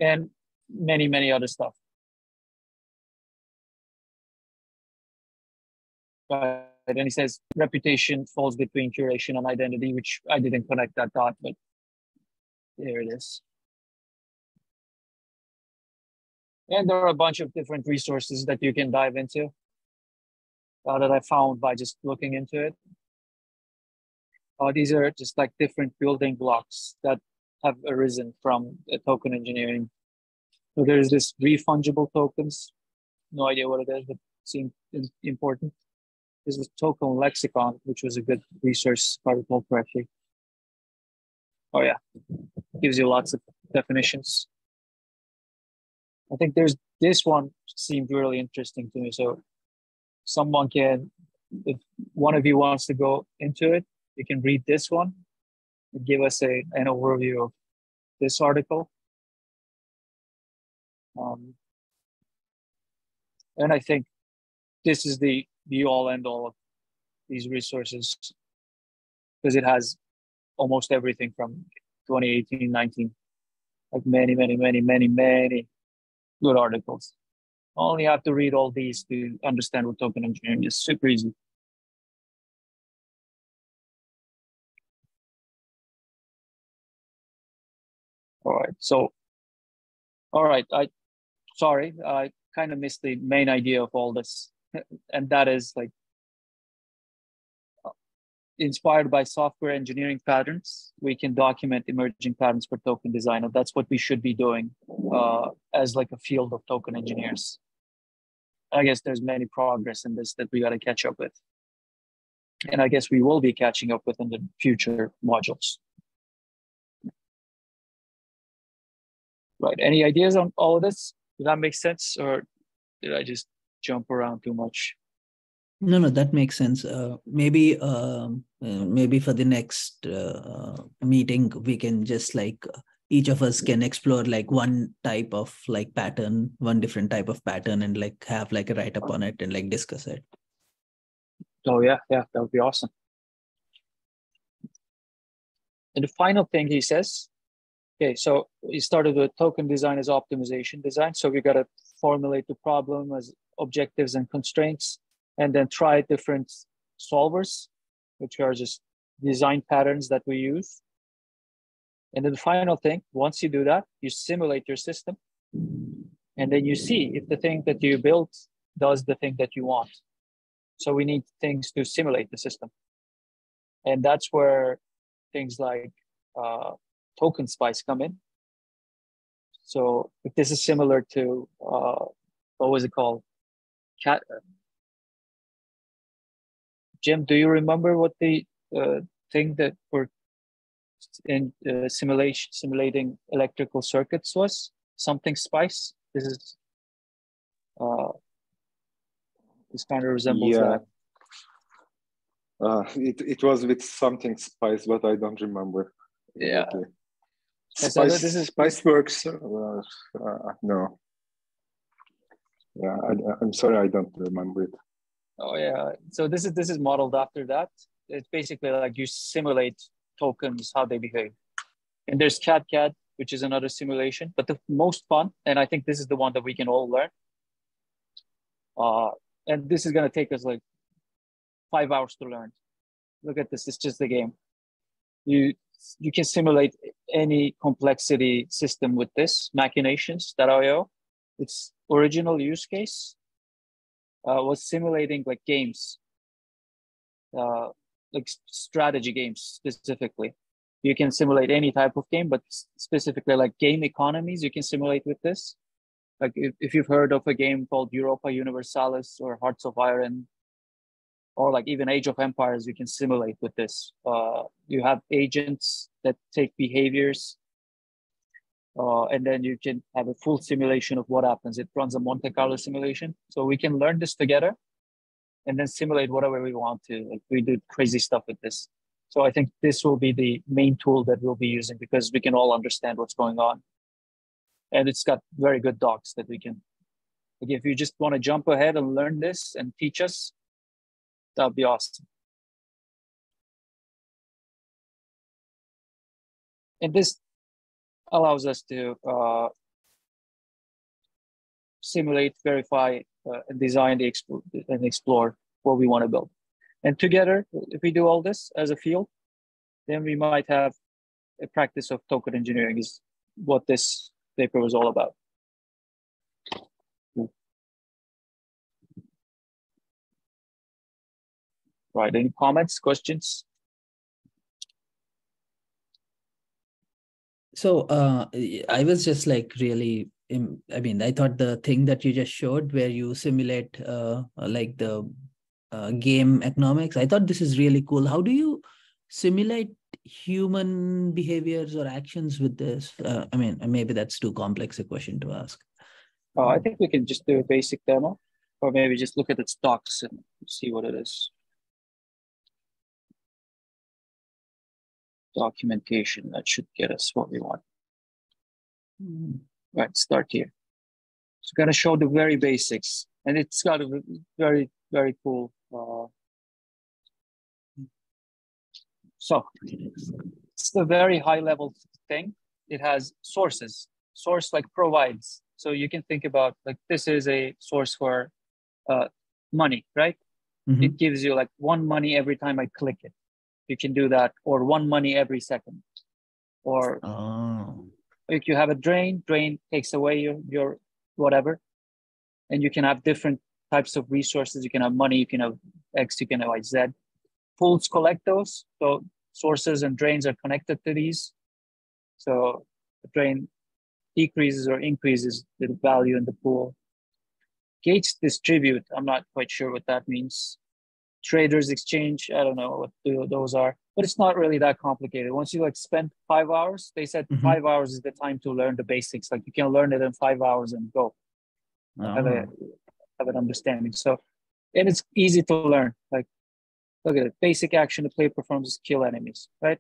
And many, many other stuff. And he says reputation falls between curation and identity, which I didn't connect that dot, but there it is. And there are a bunch of different resources that you can dive into that I found by just looking into it. These are just like different building blocks that have arisen from token engineering. So there's this refungible tokens. No idea what it is, but it seemed important. There's this token lexicon, which was a good resource, if I recall correctly. Oh yeah, gives you lots of definitions. I think there's this one seemed really interesting to me. So someone can, if one of you wants to go into it, you can read this one and give us an overview of this article. And I think this is the all end all of these resources, because it has almost everything from 2018, 19, like many, many, many, many, many good articles. Only have to read all these to understand what token engineering is. Super easy. All right, so, all right, sorry, I kind of missed the main idea of all this. And that is like, inspired by software engineering patterns, we can document emerging patterns for token design. And that's what we should be doing as like a field of token engineers. I guess there's many progress in this that we got to catch up with. And I guess we will be catching up with in the future modules. Right. Any ideas on all of this? Does that make sense? Or did I just jump around too much? No, that makes sense. Maybe for the next meeting, we can just like each of us can explore like one type of like pattern, one different type of pattern, and like have like a write up on it and like discuss it. Oh yeah, that would be awesome. And the final thing he says, okay, so he started with token design as optimization design. So we got to formulate the problem as objectives and constraints, and then try different solvers, which are just design patterns that we use. And then the final thing, once you do that, you simulate your system, and then you see if the thing that you built does the thing that you want. So we need things to simulate the system. And that's where things like token spice come in. So if this is similar to, what was it called? Jim, do you remember what the thing that we're in simulating electrical circuits was? Something spice? This is, this kind of resembles that. It was with something spice, but I don't remember. Yeah. Spice, this is Spiceworks. No. Yeah, I'm sorry, I don't remember it. Oh yeah. So this is modeled after that. It's basically like you simulate tokens, how they behave. And there's CAD, which is another simulation. But the most fun, and I think this is the one that we can all learn. And this is gonna take us like 5 hours to learn. Look at this, it's just the game. You can simulate any complexity system with this, machinations.io. Its original use case was simulating like games, like strategy games specifically. You can simulate any type of game, but specifically like game economies, you can simulate with this. Like if you've heard of a game called Europa Universalis or Hearts of Iron, or like even Age of Empires, you can simulate with this. You have agents that take behaviors, and then you can have a full simulation of what happens. It runs a Monte Carlo simulation. So we can learn this together and then simulate whatever we want to. Like we do crazy stuff with this. So I think this will be the main tool that we'll be using because we can all understand what's going on. And it's got very good docs that we can, like if you just want to jump ahead and learn this and teach us, that'd be awesome. And this allows us to simulate, verify, and design and explore what we want to build. And together, if we do all this as a field, then we might have a practice of token engineering is what this paper was all about. Right, any comments, questions? So I was just like really, I mean, I thought the thing that you just showed where you simulate like the game economics, I thought this is really cool. How do you simulate human behaviors or actions with this? I mean, maybe that's too complex a question to ask. I think we can just do a basic demo, or maybe just look at its docs and see what it is. Documentation, that should get us what we want. Right, start here. It's going to show the very basics, and it's got a very, very cool. So it's a very high level thing. It has sources. Source like provides. So you can think about like this is a source for money, right? Mm-hmm. It gives you like one money every time I click it. You can do that, or one money every second, or if you have a drain takes away your whatever, and you can have different types of resources. You can have money, you can have X, you can have Z. Pools collect those, so sources and drains are connected to these. So the drain decreases or increases the value in the pool. Gates distribute, I'm not quite sure what that means. Traders exchange, I don't know what those are, but it's not really that complicated. Once you like spend 5 hours, they said 5 hours is the time to learn the basics. Like you can learn it in 5 hours and go have an understanding. So, and it's easy to learn. Like, look at it. Basic action the player performs is kill enemies, right?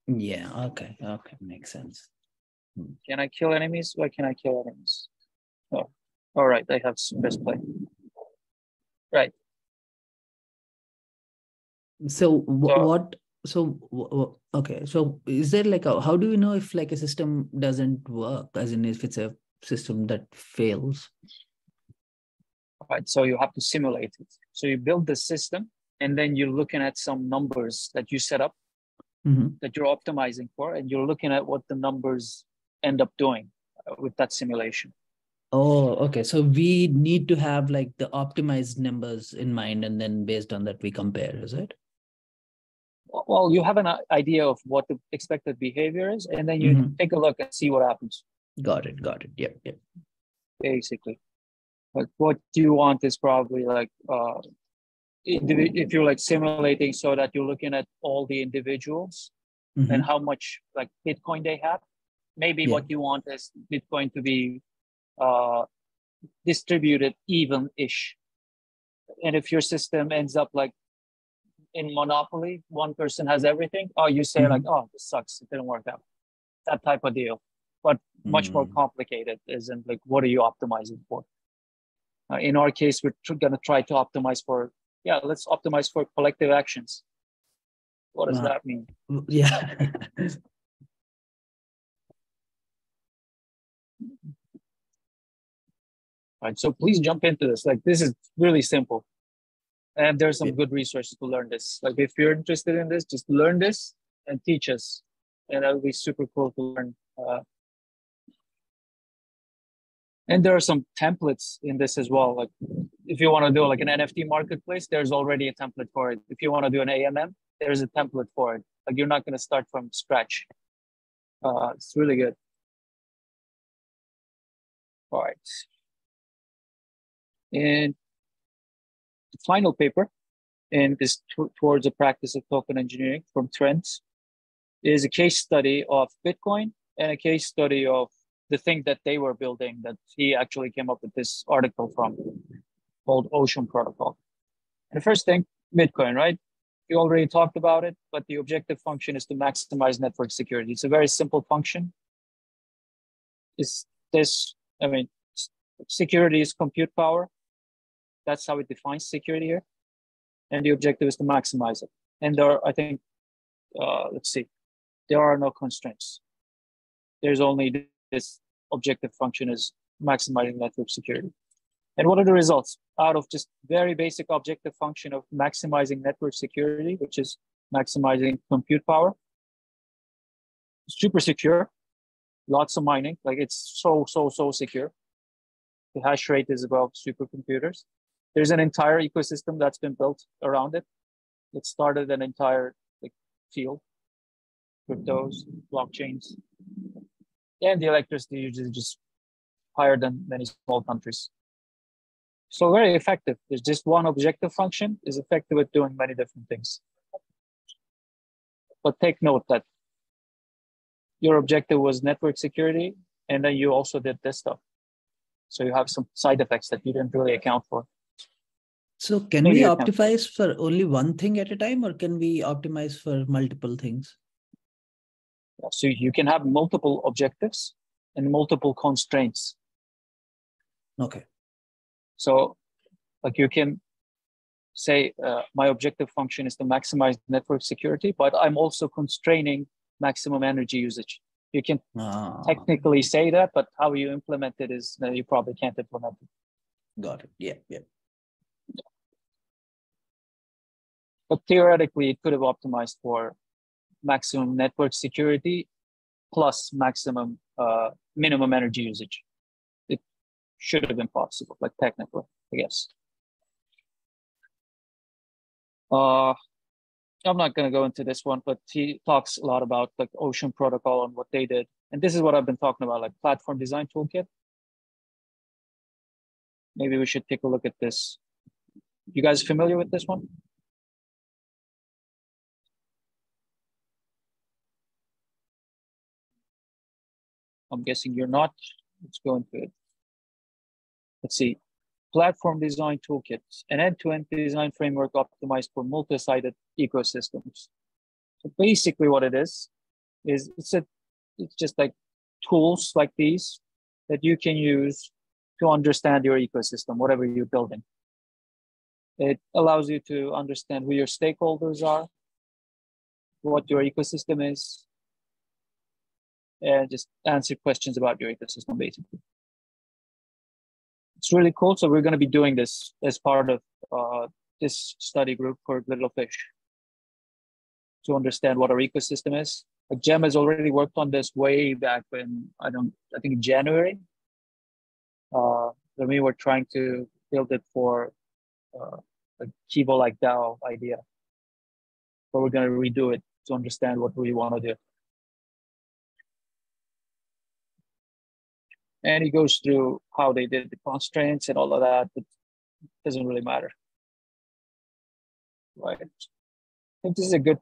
Yeah, okay, makes sense. Can I kill enemies? Why can I kill enemies? Oh, all right, I have best play. Right. So okay, so is there like how do we know if like a system doesn't work, as in if it's a system that fails? Right, so you have to simulate it. So you build the system, and then you're looking at some numbers that you set up that you're optimizing for, and you're looking at what the numbers end up doing with that simulation. Oh, okay. So we need to have like the optimized numbers in mind, and then based on that we compare, is it? Well, you have an idea of what the expected behavior is, and then you take a look and see what happens. Got it. Yep. Basically, like what you want is probably like if you're like simulating so that you're looking at all the individuals and how much like Bitcoin they have. Maybe what you want is Bitcoin to be distributed even-ish. And if your system ends up like in monopoly, one person has everything, you say like, oh, this sucks, it didn't work out. That type of deal. But much more complicated, isn't like, what are you optimizing for? In our case, we're going to try to optimize for, let's optimize for collective actions. What does that mean? Yeah. All right, so please jump into this. Like, this is really simple. And there's some good resources to learn this. Like, if you're interested in this, just learn this and teach us. And that would be super cool to learn. And there are some templates in this as well. Like, if you want to do like an NFT marketplace, there's already a template for it. If you want to do an AMM, there's a template for it. Like, you're not going to start from scratch. It's really good. All right. And the final paper in this towards the practice of token engineering from Trent is a case study of Bitcoin and a case study of the thing that they were building that he actually came up with this article from called Ocean Protocol. And the first thing, Bitcoin, right? We already talked about it, but the objective function is to maximize network security. It's a very simple function. Security is compute power. That's how it defines security here. And the objective is to maximize it. And there are, I think, there are no constraints. There's only this objective function is maximizing network security. And what are the results? Out of just very basic objective function of maximizing network security, which is maximizing compute power, super secure, lots of mining, like it's so secure. The hash rate is above supercomputers. There's an entire ecosystem that's been built around it. It started an entire field, cryptos, blockchains, and the electricity usage is just higher than many small countries. So very effective. There's just one objective function is effective at doing many different things. But take note that your objective was network security, and then you also did this stuff. So you have some side effects that you didn't really account for. So can we optimize for only one thing at a time, or can we optimize for multiple things? So you can have multiple objectives and multiple constraints. Okay. So like you can say, my objective function is to maximize network security, but I'm also constraining maximum energy usage. You can technically say that, but how you implement it is you probably can't implement it. Got it. Yeah. But theoretically, it could have optimized for maximum network security plus maximum minimum energy usage. It should have been possible, like technically, I guess. I'm not going to go into this one, but he talks a lot about like Ocean Protocol and what they did. And this is what I've been talking about, like platform design toolkit. maybe we should take a look at this. You guys familiar with this one? I'm guessing you're not. Let's go into it. Let's see. Platform Design Toolkit, an end-to-end design framework optimized for multi-sided ecosystems. So basically what it is it's just like tools like these that you can use to understand your ecosystem, whatever you're building. It allows you to understand who your stakeholders are, what your ecosystem is, and just answer questions about your ecosystem, basically. It's really cool. So we're going to be doing this as part of this study group called Littlefish to understand what our ecosystem is. Jem has already worked on this way back when, I think in January. When we were trying to build it for a Kivo-like DAO idea. But we're going to redo it to understand what we want to do. And he goes through how they did the constraints and all of that, but it doesn't really matter. Right. I think this is a good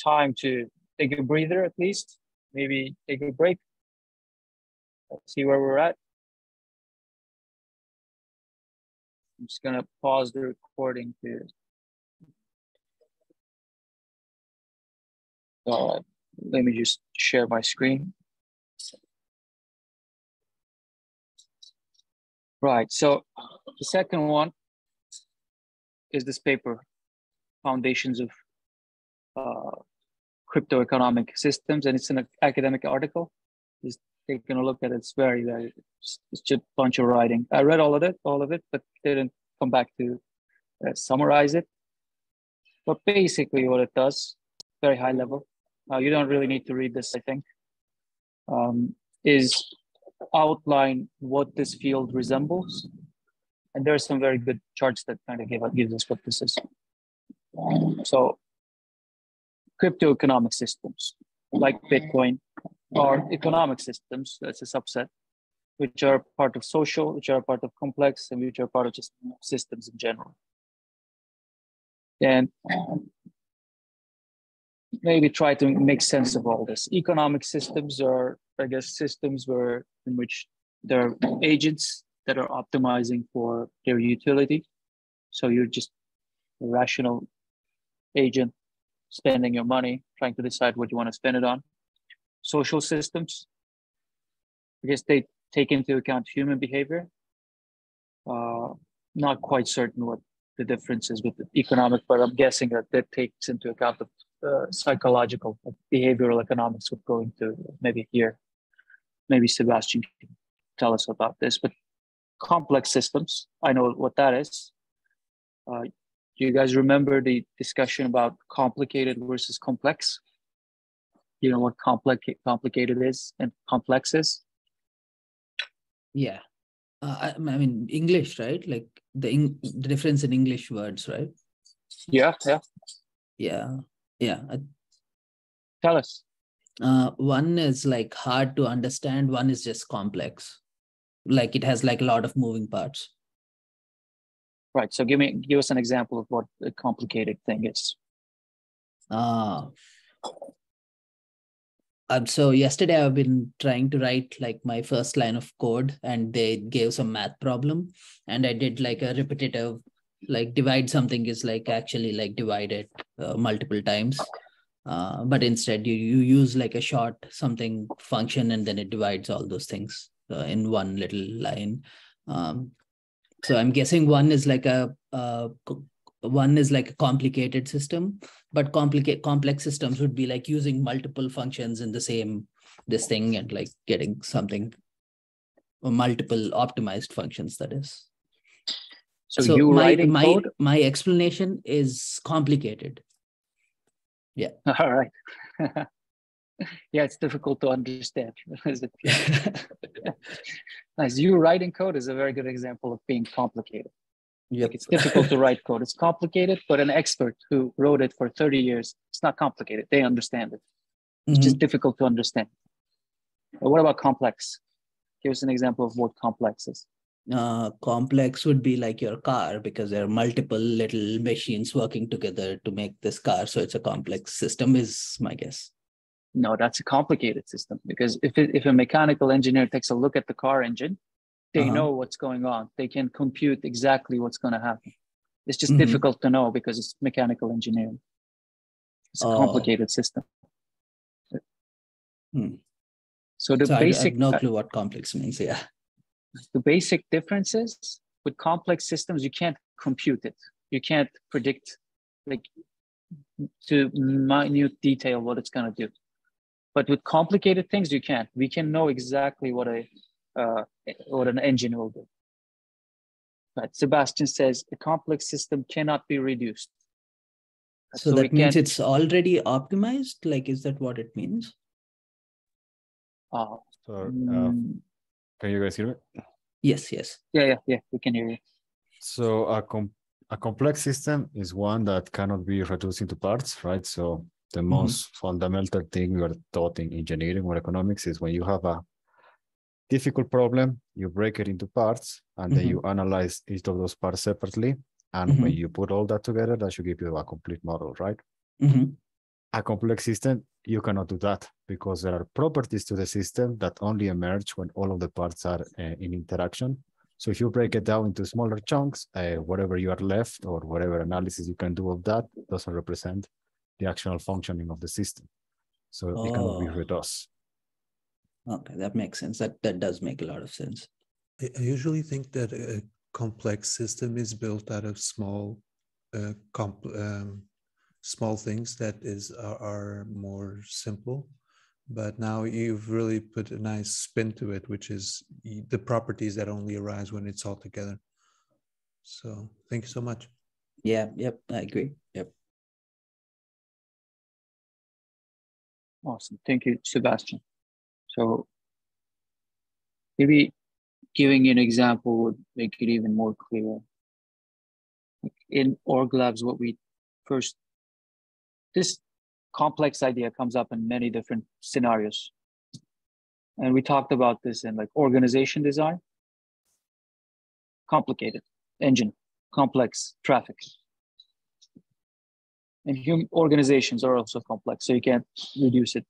time to take a breather at least, maybe take a break. Let's see where we're at. I'm just gonna pause the recording to. Let me just share my screen. Right, so the second one is this paper, Foundations of Crypto Economic Systems, and it's an academic article. Just taking a look at it, it's it's just a bunch of writing. I read all of it, but didn't come back to summarize it. But basically what it does, very high level, you don't really need to read this, I think, is outline what this field resembles. And there are some very good charts that kind of give us what this is. So crypto economic systems like Bitcoin are economic systems, that's a subset, which are part of social, which are part of complex, and which are part of just systems in general. And maybe try to make sense of all this. Economic systems are, I guess, systems in which there are agents that are optimizing for their utility. So you're just a rational agent spending your money, trying to decide what you want to spend it on. Social systems, I guess they take into account human behavior. Not quite certain what the difference is with the economic, but I'm guessing that takes into account the psychological, behavioral economics would go into maybe here. Maybe Sebastian can tell us about this, but complex systems, I know what that is. Do you guys remember the discussion about complicated versus complex? You know what complicated is and complex is? Yeah. I mean, English, right? Like the difference in English words, right? Yeah. Tell us. One is like hard to understand. One is just complex. Like it has like a lot of moving parts. Right. So give us an example of what a complicated thing is. So yesterday I've been trying to write like my first line of code, and they gave some math problem, and I did like a repetitive, like divide something is like actually like divided multiple times. But instead you use like a short something function, and then it divides all those things in one little line. So I'm guessing one is like a complicated system, but complex systems would be like using multiple functions in the same this thing and like getting something, or multiple optimized functions, that is. So you writing code? My explanation is complicated. Yeah. All right. Yeah, it's difficult to understand. Nice. You writing code is a very good example of being complicated. Yep. Like it's difficult to write code. It's complicated, but an expert who wrote it for 30 years, it's not complicated. They understand it. It's just difficult to understand. But what about complex? Give us an example of what complex is. complex would be like your car, because there are multiple little machines working together to make this car. So it's a complex system, is my guess. No, that's a complicated system, because if a mechanical engineer takes a look at the car engine, they know what's going on. They can compute exactly what's going to happen. It's just difficult to know because it's mechanical engineering. It's a complicated system. So the basic, I have no clue what complex means. Yeah. The basic difference is with complex systems, you can't compute it. You can't predict like to minute detail what it's going to do. But with complicated things, you can't. We can know exactly what an engine will do. But Sebastian says a complex system cannot be reduced. So that means it's already optimized? Like, is that what it means? Can you guys hear me? Yes. Yeah, we can hear you. So a complex system is one that cannot be reduced into parts, right? So the most fundamental thing we are taught in engineering or economics is when you have a difficult problem, you break it into parts, and then you analyze each of those parts separately. And when you put all that together, that should give you a complete model, right? A complex system, you cannot do that because there are properties to the system that only emerge when all of the parts are in interaction. So if you break it down into smaller chunks, whatever you are left or whatever analysis you can do of that doesn't represent the actual functioning of the system. So it cannot be reduced. Okay, that makes sense. That does make a lot of sense. I usually think that a complex system is built out of small things that are more simple. But now you've really put a nice spin to it, which is the properties that only arise when it's all together. So thank you so much. Yeah, yep, I agree. Yep. Awesome. Thank you, Sebastian. So maybe giving you an example would make it even more clear. In org labs, this complex idea comes up in many different scenarios. And we talked about this in like organization design, complicated, engine, complex, traffic. And organizations are also complex, so you can't reduce it.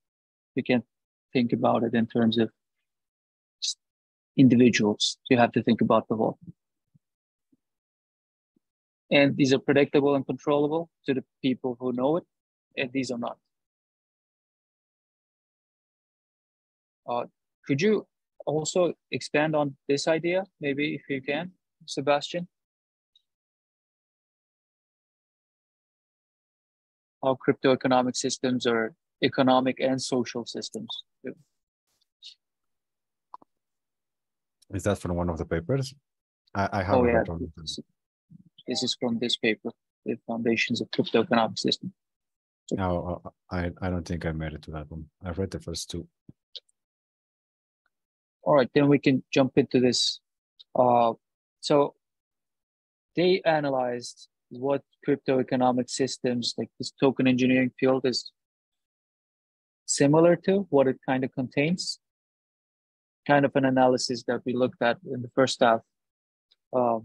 You can't think about it in terms of just individuals. You have to think about the whole. And these are predictable and controllable to the people who know it, and these are not. Could you also expand on this idea, maybe if you can, Sebastian? How crypto economic systems are economic and social systems. Is that from one of the papers? I haven't read on it. This is from this paper, The Foundations of Crypto Economic System. No, I don't think I made it to that one. I've read the first two. All right, then we can jump into this. So they analyzed what crypto economic systems, like this token engineering field, is similar to, what it kind of contains. Kind of an analysis that we looked at in the first half. So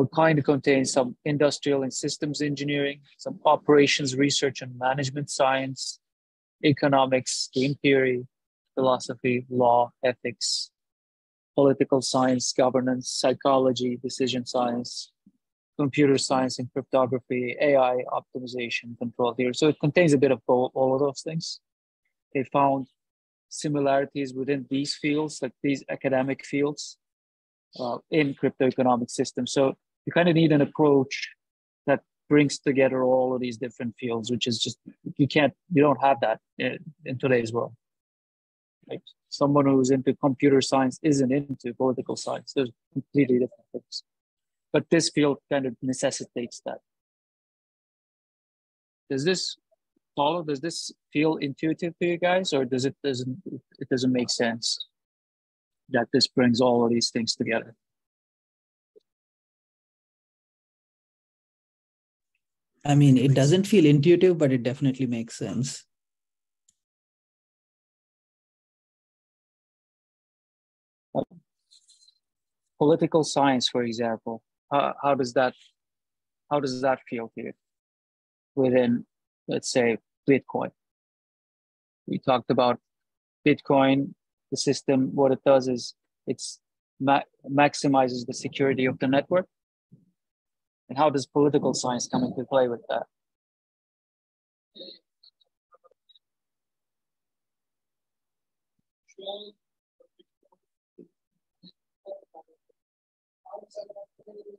it kind of contains some industrial and systems engineering, some operations research and management science, economics, game theory, philosophy, law, ethics, political science, governance, psychology, decision science, computer science and cryptography, AI, optimization, control theory. So it contains a bit of all of those things. They found similarities within these fields, like these academic fields, in crypto economic systems. So you kind of need an approach that brings together all of these different fields, which is just, you don't have that in today's world. Like someone who's into computer science isn't into political science. There's completely different things. But this field kind of necessitates that. Does this follow? Does this feel intuitive to you guys, or doesn't make sense that this brings all of these things together? I mean, it doesn't feel intuitive, but it definitely makes sense. political science, for example, how does that feel to you within, let's say, Bitcoin? We talked about Bitcoin, the system. What it does is it's maximizes the security of the network. And how does political science come into play with that?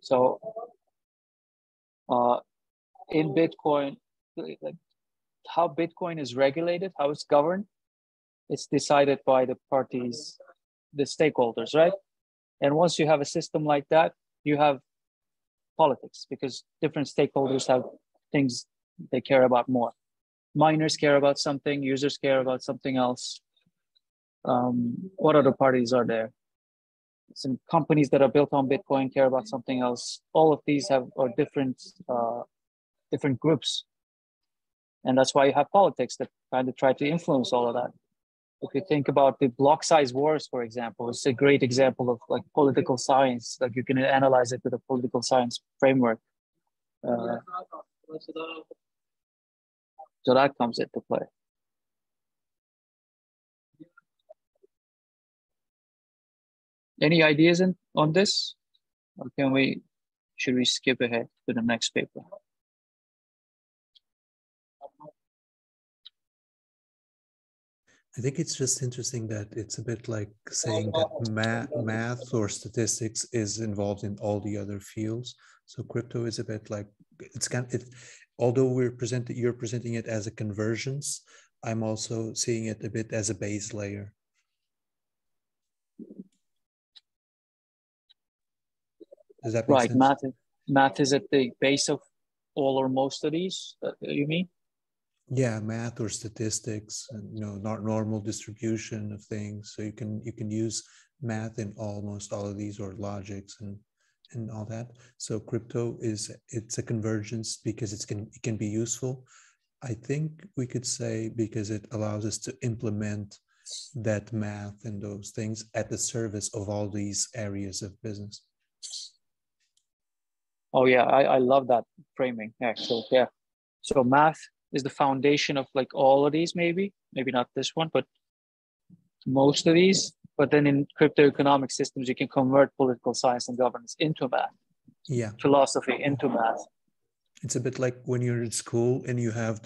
So in Bitcoin, like how Bitcoin is regulated, how it's governed, it's decided by the parties, the stakeholders, right? And once you have a system like that, you have politics, because different stakeholders have things they care about more. Miners care about something, users care about something else. What other parties are there? Some companies that are built on Bitcoin care about something else. All of these are different groups. And that's why you have politics that kind of try to influence all of that. If you think about the block size wars, for example, it's a great example of like political science. Like you can analyze it with a political science framework. So that comes into play. Any ideas on this? Or should we skip ahead to the next paper? I think it's just interesting that it's a bit like saying that math or statistics is involved in all the other fields. So crypto is a bit like, although you're presenting it as a convergence, I'm also seeing it a bit as a base layer. Does that make sense? Right, math is at the base of all or most of these, you mean? Yeah, math or statistics, not normal distribution of things. So you can use math in almost all of these, or logics and all that. So crypto it's a convergence because it can be useful. I think we could say because it allows us to implement that math and those things at the service of all these areas of business. Oh yeah, I love that framing actually. Yeah. So math is the foundation of like all of these, maybe not this one, but most of these. But then in crypto economic systems, you can convert political science and governance into math. Yeah. Philosophy into math. It's a bit like when you're in school and you have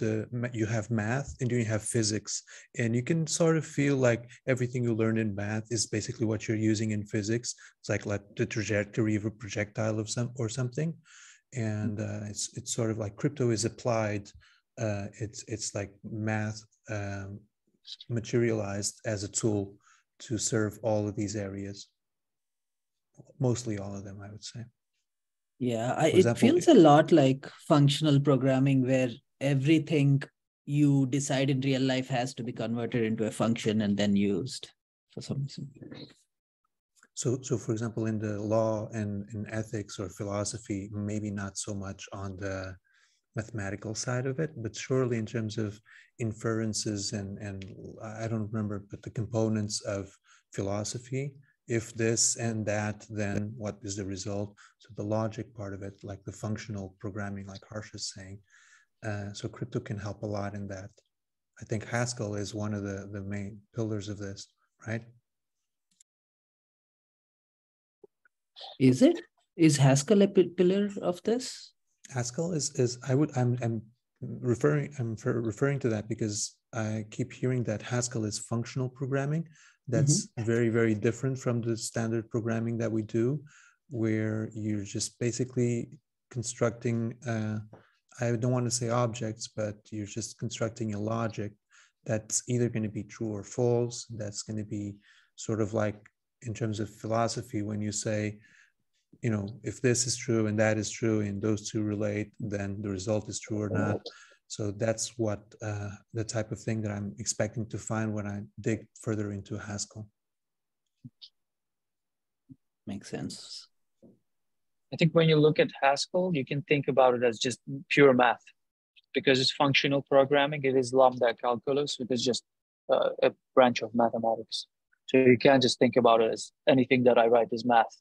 math and you have physics, and you can sort of feel like everything you learn in math is basically what you're using in physics. It's like the trajectory of a projectile or something, and it's sort of like crypto is applied. It's like math materialized as a tool to serve all of these areas, mostly all of them, I would say. Yeah, it feels a lot like functional programming, where everything you decide in real life has to be converted into a function and then used for some reason. So for example, in the law and in ethics or philosophy, maybe not so much on the mathematical side of it, but surely in terms of inferences and I don't remember, but the components of philosophy. If this and that, then what is the result? So the logic part of it, like the functional programming, like Harsh is saying. So crypto can help a lot in that. I think Haskell is one of the main pillars of this, right? Is it? Is Haskell a pillar of this? Haskell I'm referring to that because I keep hearing that Haskell is functional programming. That's very, very different from the standard programming that we do, where you're just basically constructing, I don't want to say objects, but you're just constructing a logic that's either going to be true or false. That's going to be sort of like in terms of philosophy, when you say, if this is true and that is true and those two relate, then the result is true or not. So that's what the type of thing that I'm expecting to find when I dig further into Haskell. Makes sense. I think when you look at Haskell, you can think about it as just pure math, because it's functional programming. It is lambda calculus, which is just a branch of mathematics. So you can't just think about it as anything that I write is math.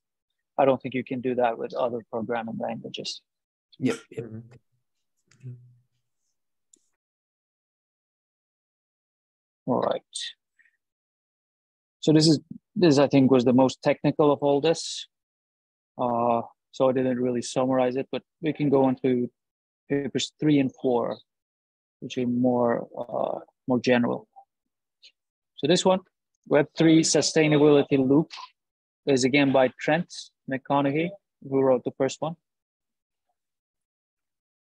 I don't think you can do that with other programming languages. Yep. All right. So this I think was the most technical of all this. So I didn't really summarize it, but we can go into papers 3 and 4, which are more general. So this one, Web3 Sustainability Loop, is again by Trent McConaughey, who wrote the first one.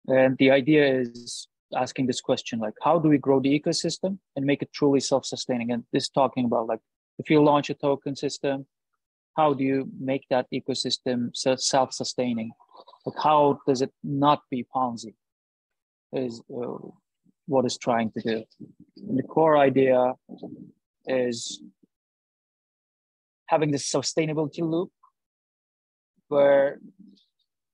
And the idea is asking this question, like, how do we grow the ecosystem and make it truly self-sustaining? And this is talking about, like, if you launch a token system, how do you make that ecosystem self-sustaining? Like, how does it not be Ponzi? Is what it's trying to do. And the core idea is having this sustainability loop, where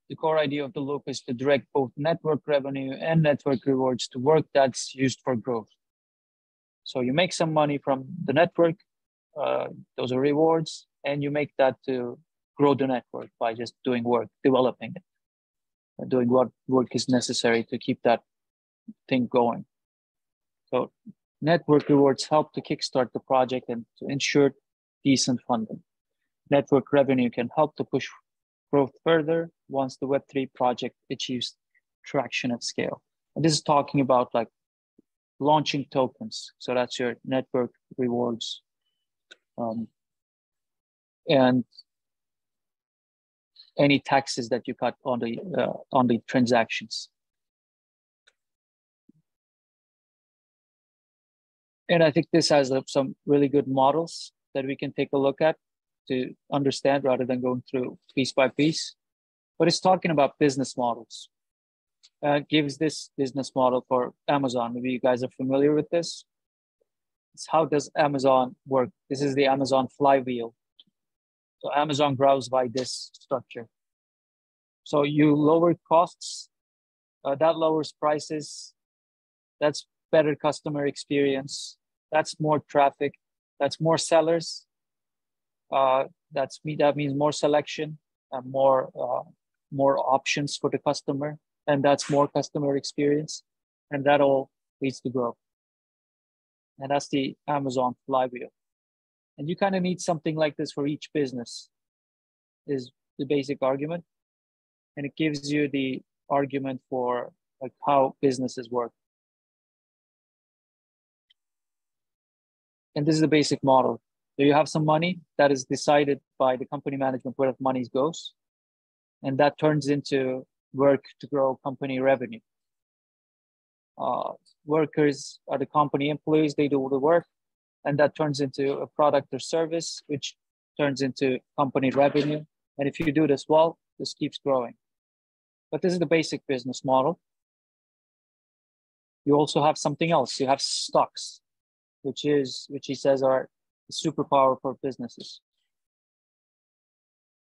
the core idea of the loop is to direct both network revenue and network rewards to work that's used for growth. So you make some money from the network, those are rewards, and you make that to grow the network by just doing work, developing it, doing what work is necessary to keep that thing going. So network rewards help to kickstart the project and to ensure decent funding. Network revenue can help to push growth further once the Web3 project achieves traction at scale. And this is talking about, like, launching tokens. So that's your network rewards. And any taxes that you cut on the transactions. And I think this has some really good models that we can take a look at to understand rather than going through piece by piece. But it's talking about business models. It gives this business model for Amazon. Maybe you guys are familiar with this. It's how does Amazon work? This is the Amazon flywheel. So Amazon grows by this structure. So you lower costs, that lowers prices, that's better customer experience, that's more traffic, that's more sellers, that means more selection and more options for the customer, and that's more customer experience, and that all leads to growth. And that's the Amazon flywheel. And you kind of need something like this for each business, is the basic argument. And it gives you the argument for, like, how businesses work. And this is the basic model. So you have some money that is decided by the company management where the money goes. And that turns into work to grow company revenue. Workers are the company employees, they do the work, and that turns into a product or service, which turns into company revenue. And if you do this well, this keeps growing. But this is the basic business model. You also have something else. You have stocks, which he says are the superpower for businesses.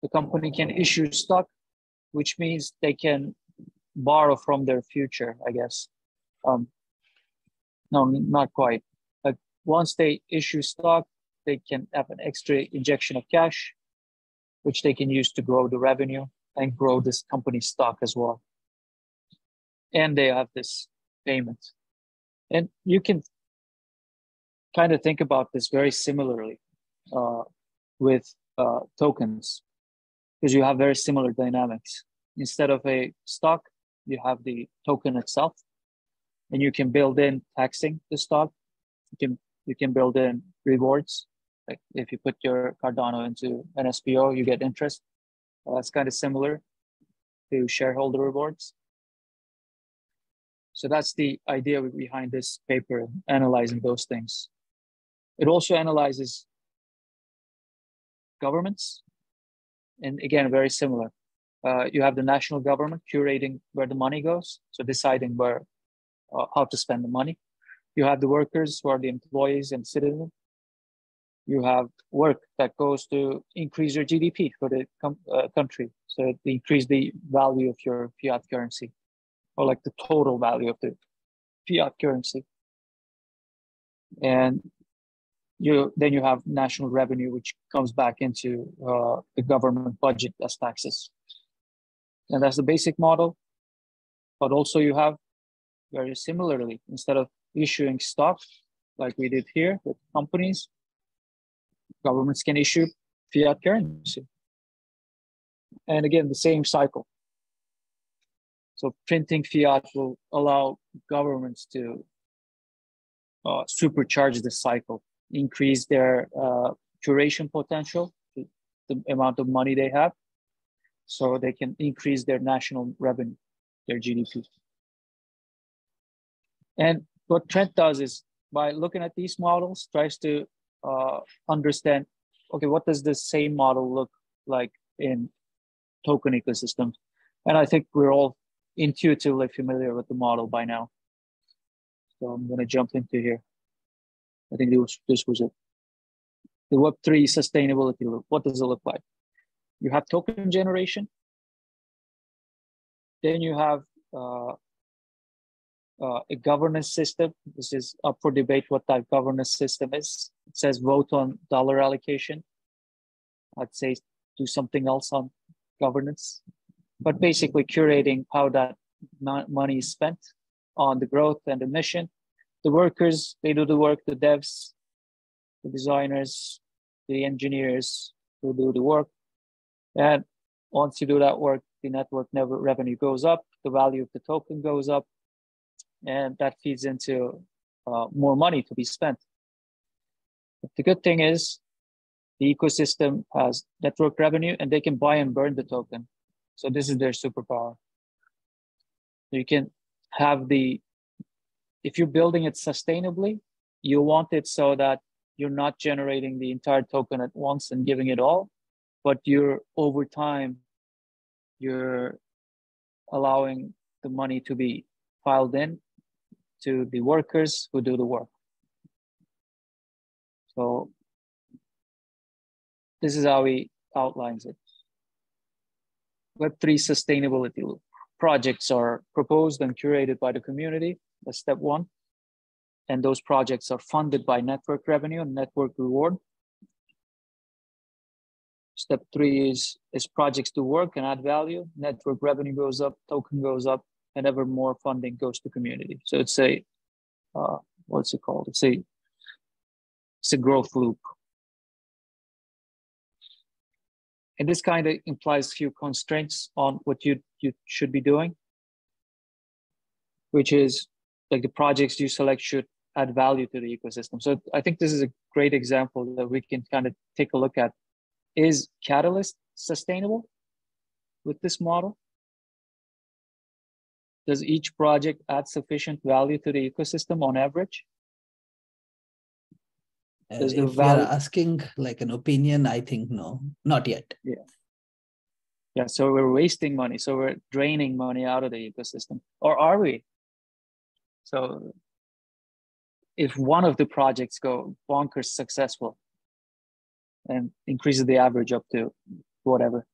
The company can issue stock, which means they can borrow from their future, I guess. No, not quite. But once they issue stock, they can have an extra injection of cash, which they can use to grow the revenue and grow this company's stock as well. And they have this payment. And you can kind of think about this very similarly with tokens, because you have very similar dynamics. Instead of a stock, you have the token itself, and you can build in taxing the stock. You can build in rewards. Like if you put your Cardano into an SPO, you get interest. That's kind of similar to shareholder rewards. So that's the idea behind this paper, analyzing those things. It also analyzes governments. And again, very similar. You have the national government curating where the money goes, so deciding where, how to spend the money. You have the workers, who are the employees and citizens. You have work that goes to increase your GDP for the country, so to increase the value of your fiat currency, or like the total value of the fiat currency. And then you have national revenue, which comes back into the government budget as taxes. And that's the basic model. But also you have very similarly, instead of issuing stock like we did here with companies, governments can issue fiat currency. And again, the same cycle. So printing fiat will allow governments to supercharge the cycle, increase their curation potential, the amount of money they have, so they can increase their national revenue, their GDP. And what Trent does is, by looking at these models, tries to understand, okay, what does the same model look like in token ecosystems? And I think we're all intuitively familiar with the model by now. So I'm going to jump into here. I think this was it. The Web3 sustainability loop. What does it look like? You have token generation. Then you have a governance system. This is up for debate what that governance system is. It says vote on dollar allocation. I'd say do something else on governance, but basically curating how that money is spent on the growth and the mission. The workers, they do the work, the devs, the designers, the engineers who do the work. And once you do that work, the network revenue goes up, the value of the token goes up, and that feeds into more money to be spent. But the good thing is the ecosystem has network revenue and they can buy and burn the token. So this is their superpower. You can have if you're building it sustainably, you want it so that you're not generating the entire token at once and giving it all, but over time, you're allowing the money to be filed in to the workers who do the work. So this is how he outlines it. Web3 sustainability loop. Projects are proposed and curated by the community. That's step one. And those projects are funded by network revenue and network reward. Step three is projects do work and add value. Network revenue goes up, token goes up, and ever more funding goes to community. So it's a, what's it called? It's a growth loop. And this kind of implies a few constraints on what you should be doing, which is like the projects you select should add value to the ecosystem. So I think this is a great example that we can kind of take a look at. Is Catalyst sustainable with this model? Does each project add sufficient value to the ecosystem on average? If you're asking like an opinion, I think no, not yet. Yeah, so we're wasting money. So we're draining money out of the ecosystem. Or are we? So if one of the projects go bonkers successful and increases the average up to whatever,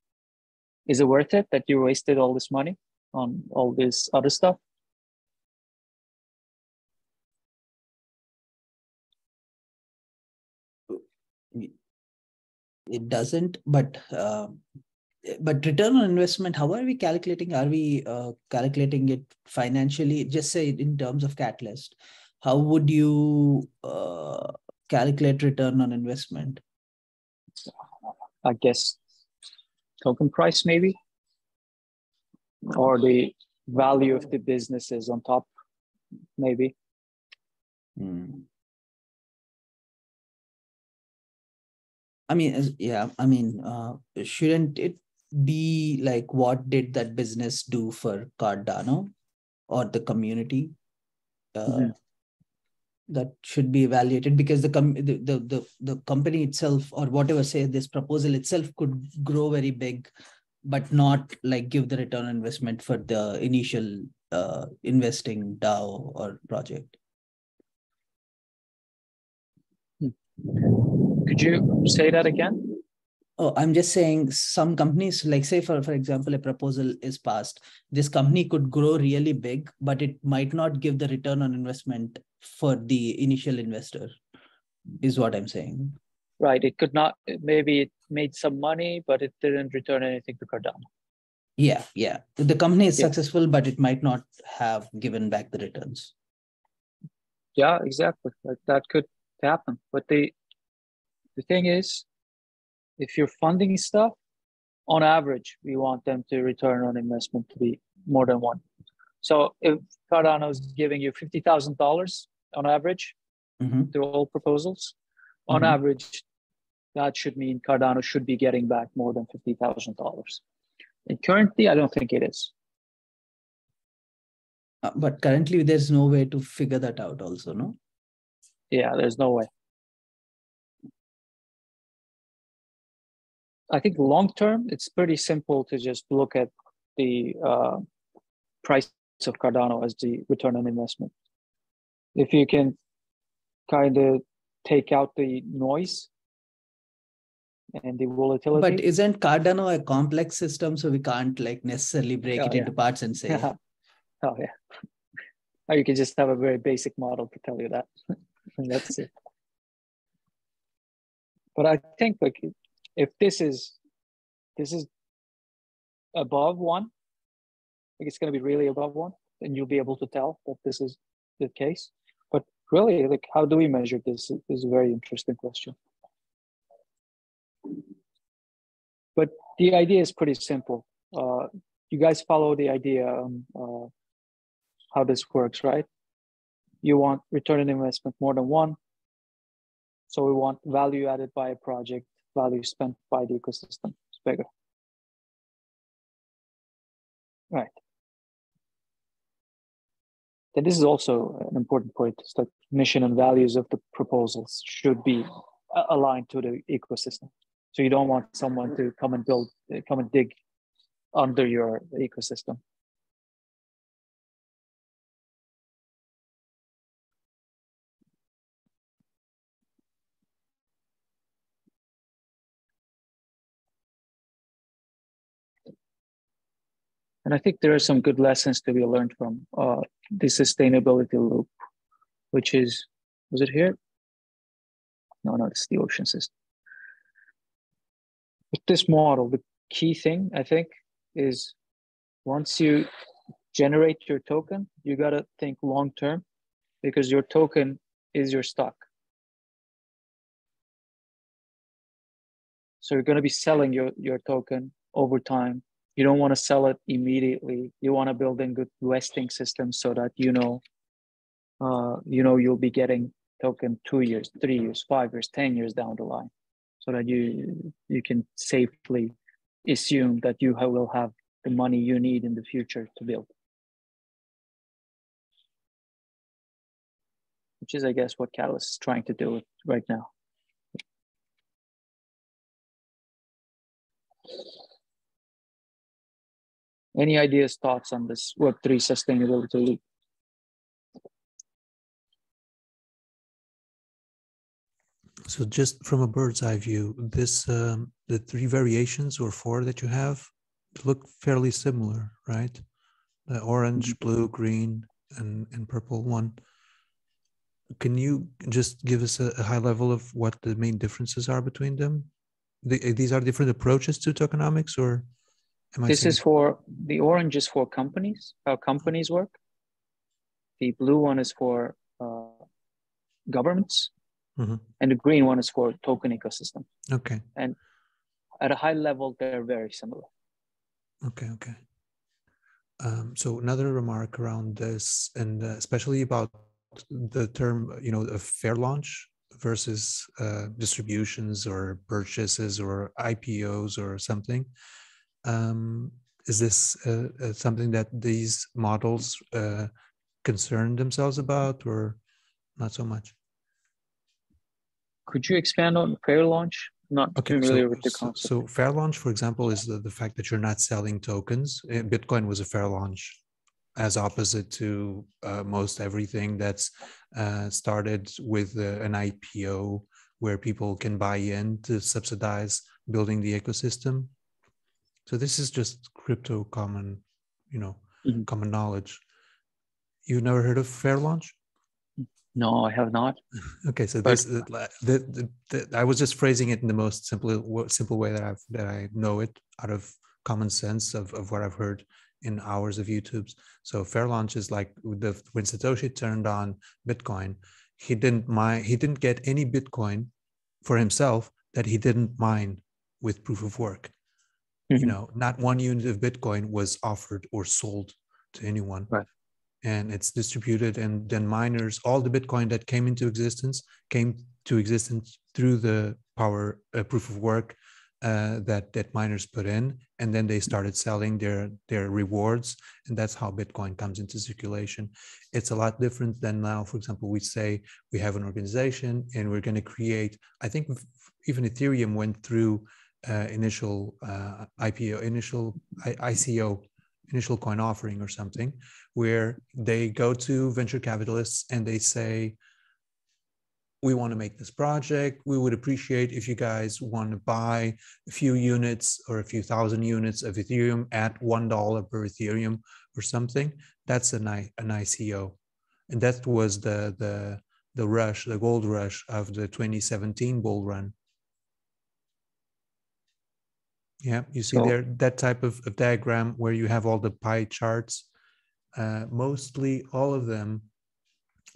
is it worth it that you wasted all this money on all this other stuff? It doesn't, but return on investment, how are we calculating? Are we calculating it financially? Just say in terms of Catalyst, how would you calculate return on investment? I guess token price maybe, or the value of the businesses on top, maybe. I mean, yeah, I mean, shouldn't it be like what did that business do for Cardano or the community? That should be evaluated, because the company itself, or whatever, say this proposal itself could grow very big, but not like give the return on investment for the initial investing DAO or project. Could you say that again? Oh, I'm just saying some companies, like say for example, a proposal is passed. This company could grow really big, but it might not give the return on investment for the initial investor. is what I'm saying. Right. It could not, maybe it made some money, but it didn't return anything to Cardano. Yeah, yeah. The company is successful, but it might not have given back the returns. Yeah, exactly. Like that could happen. But the thing is, if you're funding stuff, on average, we want them to return on investment to be more than one. So if Cardano is giving you $50,000 on average through all proposals, on average, that should mean Cardano should be getting back more than $50,000. And currently, I don't think it is. But currently, there's no way to figure that out also, no? Yeah, there's no way. I think long-term, it's pretty simple to just look at the price of Cardano as the return on investment. If you can kind of take out the noise and the volatility. But isn't Cardano a complex system, so we can't like necessarily break it into parts and say? Oh yeah. Or you can just have a very basic model to tell you that. And that's it. But I think like if this is above one, like it's going to be really above one, then you'll be able to tell that this is the case. But really, like, how do we measure this? This is a very interesting question. But the idea is pretty simple. You guys follow the idea how this works, right? You want return on investment more than one. So we want value added by a project, value spent by the ecosystem. It's bigger. Right. And this is also an important point. It's like mission and values of the proposals should be aligned to the ecosystem. So you don't want someone to come and dig under your ecosystem. And I think there are some good lessons to be learned from the sustainability loop, which is, was it here? No, it's the ocean system. With this model, the key thing, I think, is once you generate your token, you got to think long-term because your token is your stock. So you're going to be selling your token over time. You don't want to sell it immediately. You want to build in good vesting systems so that you'll be getting token 2 years, 3 years, 5 years, 10 years down the line, so that you can safely assume that you will have the money you need in the future to build. Which is, I guess, what Catalyst is trying to do right now. Any ideas, thoughts on this Web3 sustainability loop? So just from a bird's eye view, this the 3 variations or 4 that you have look fairly similar, right? The orange, blue, green, and purple one. Can you just give us a high level of what the main differences are between them? These are different approaches to tokenomics, or am I This is for, the orange is for companies, how companies work. The blue one is for governments. And the green one is for token ecosystem. Okay. And at a high level, they're very similar. Okay. So another remark around this, and especially about the term, a fair launch versus distributions or purchases or IPOs or something. Is this something that these models concern themselves about, or not so much? Could you expand on fair launch? Not familiar with the concept. So fair launch, for example, is the fact that you're not selling tokens. Bitcoin was a fair launch, as opposite to most everything that's started with an IPO where people can buy in to subsidize building the ecosystem. So this is just crypto common, common knowledge. You've never heard of fair launch? No, I have not. Okay, so But this I was just phrasing it in the most simple way that I know it out of common sense of what I've heard in hours of YouTubes. So fair launch is like when Satoshi turned on Bitcoin, he didn't get any Bitcoin for himself that he didn't mine with proof of work. You know, not one unit of Bitcoin was offered or sold to anyone. Right. And it's distributed, and then miners, all the Bitcoin that came into existence came to existence through the power proof of work that miners put in, and then they started selling their rewards, and that's how Bitcoin comes into circulation. It's a lot different than now. For example, we say we have an organization and we're going to create, I think even Ethereum went through initial IPO, initial ICO, initial coin offering or something, where they go to venture capitalists and they say, we want to make this project. We would appreciate if you guys want to buy a few units or a few thousand units of Ethereum at $1 per Ethereum or something. That's an ICO. And that was the rush, the gold rush of the 2017 bull run. Yeah, you see there that type of diagram where you have all the pie charts. Mostly all of them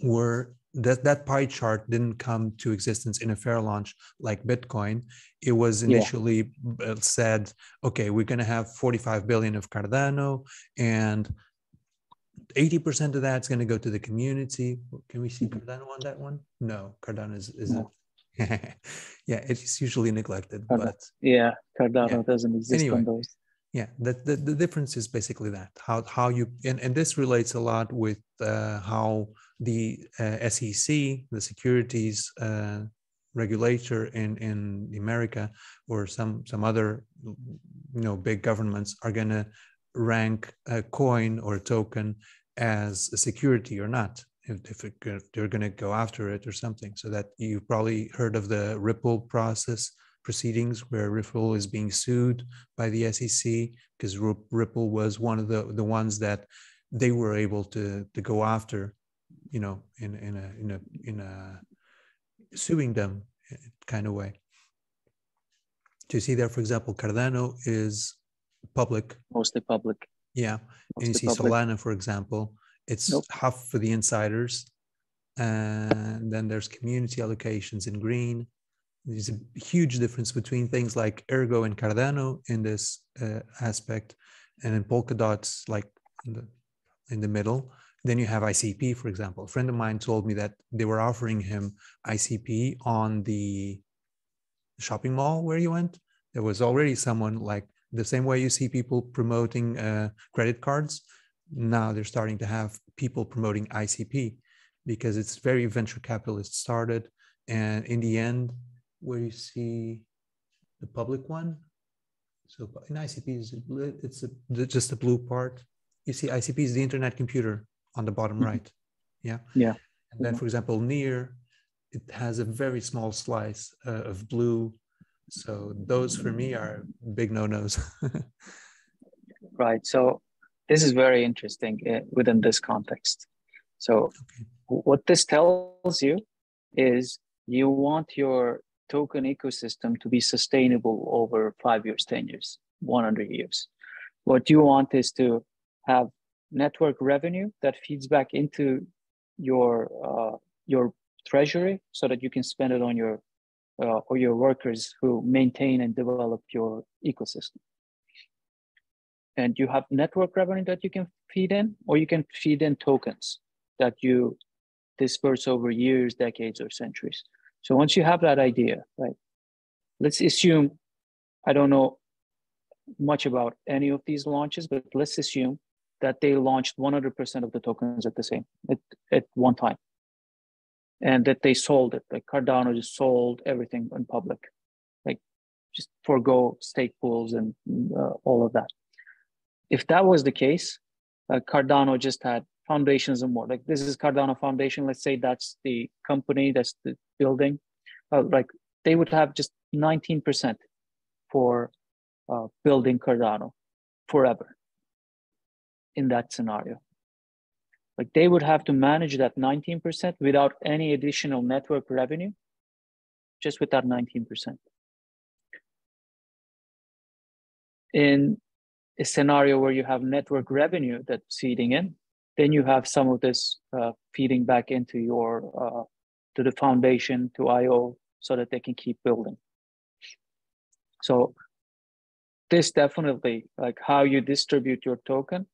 were, that pie chart didn't come to existence in a fair launch like Bitcoin. It was initially said, okay, we're going to have 45 billion of Cardano, and 80% of that's going to go to the community. Can we see Cardano on that one? No, Cardano is no. Yeah, it's usually neglected. But Cardano doesn't exist on those. Yeah, the difference is basically that how you and this relates a lot with how the SEC, the securities regulator in America, or some other big governments are going to rank a coin or a token as a security or not, if they're going to go after it or something. So that you've probably heard of the Ripple process proceedings, where Ripple is being sued by the SEC because Ripple was one of the ones that they were able to go after, in a suing them kind of way. Do you see there, for example, Cardano is public, mostly public. Yeah, and you see public. Solana, for example, it's half for the insiders, and then there's community allocations in green. There's a huge difference between things like Ergo and Cardano in this aspect, and in Polkadot's like in the middle. Then you have ICP, for example. A friend of mine told me that they were offering him ICP on the shopping mall where he went. There was already someone, like the same way you see people promoting credit cards. Now they're starting to have people promoting ICP because it's very venture capitalist started. And in the end, where you see the public one, so in ICP, it's just the blue part. You see ICP is the internet computer on the bottom right. Yeah. And then, for example, near, it has a very small slice of blue. So those for me are big no-nos. Right. So this is very interesting within this context. So what this tells you is you want your token ecosystem to be sustainable over 5 years, 10 years, 100 years. What you want is to have network revenue that feeds back into your treasury so that you can spend it on your or your workers who maintain and develop your ecosystem. And you have network revenue that you can feed in, or you can feed in tokens that you disperse over years, decades, or centuries. So once you have that idea, right, let's assume, I don't know much about any of these launches, but let's assume that they launched 100% of the tokens at one time, and that they sold it, like Cardano just sold everything in public, like just forgo stake pools and all of that. If that was the case, Cardano just had foundations and more. Like this is Cardano Foundation. Let's say that's the company, that's the building. Like they would have just 19% for building Cardano forever in that scenario. Like they would have to manage that 19% without any additional network revenue, just with that 19%. In a scenario where you have network revenue that's feeding in, then you have some of this feeding back into your to the foundation, to IO, so that they can keep building. So this definitely, like how you distribute your token,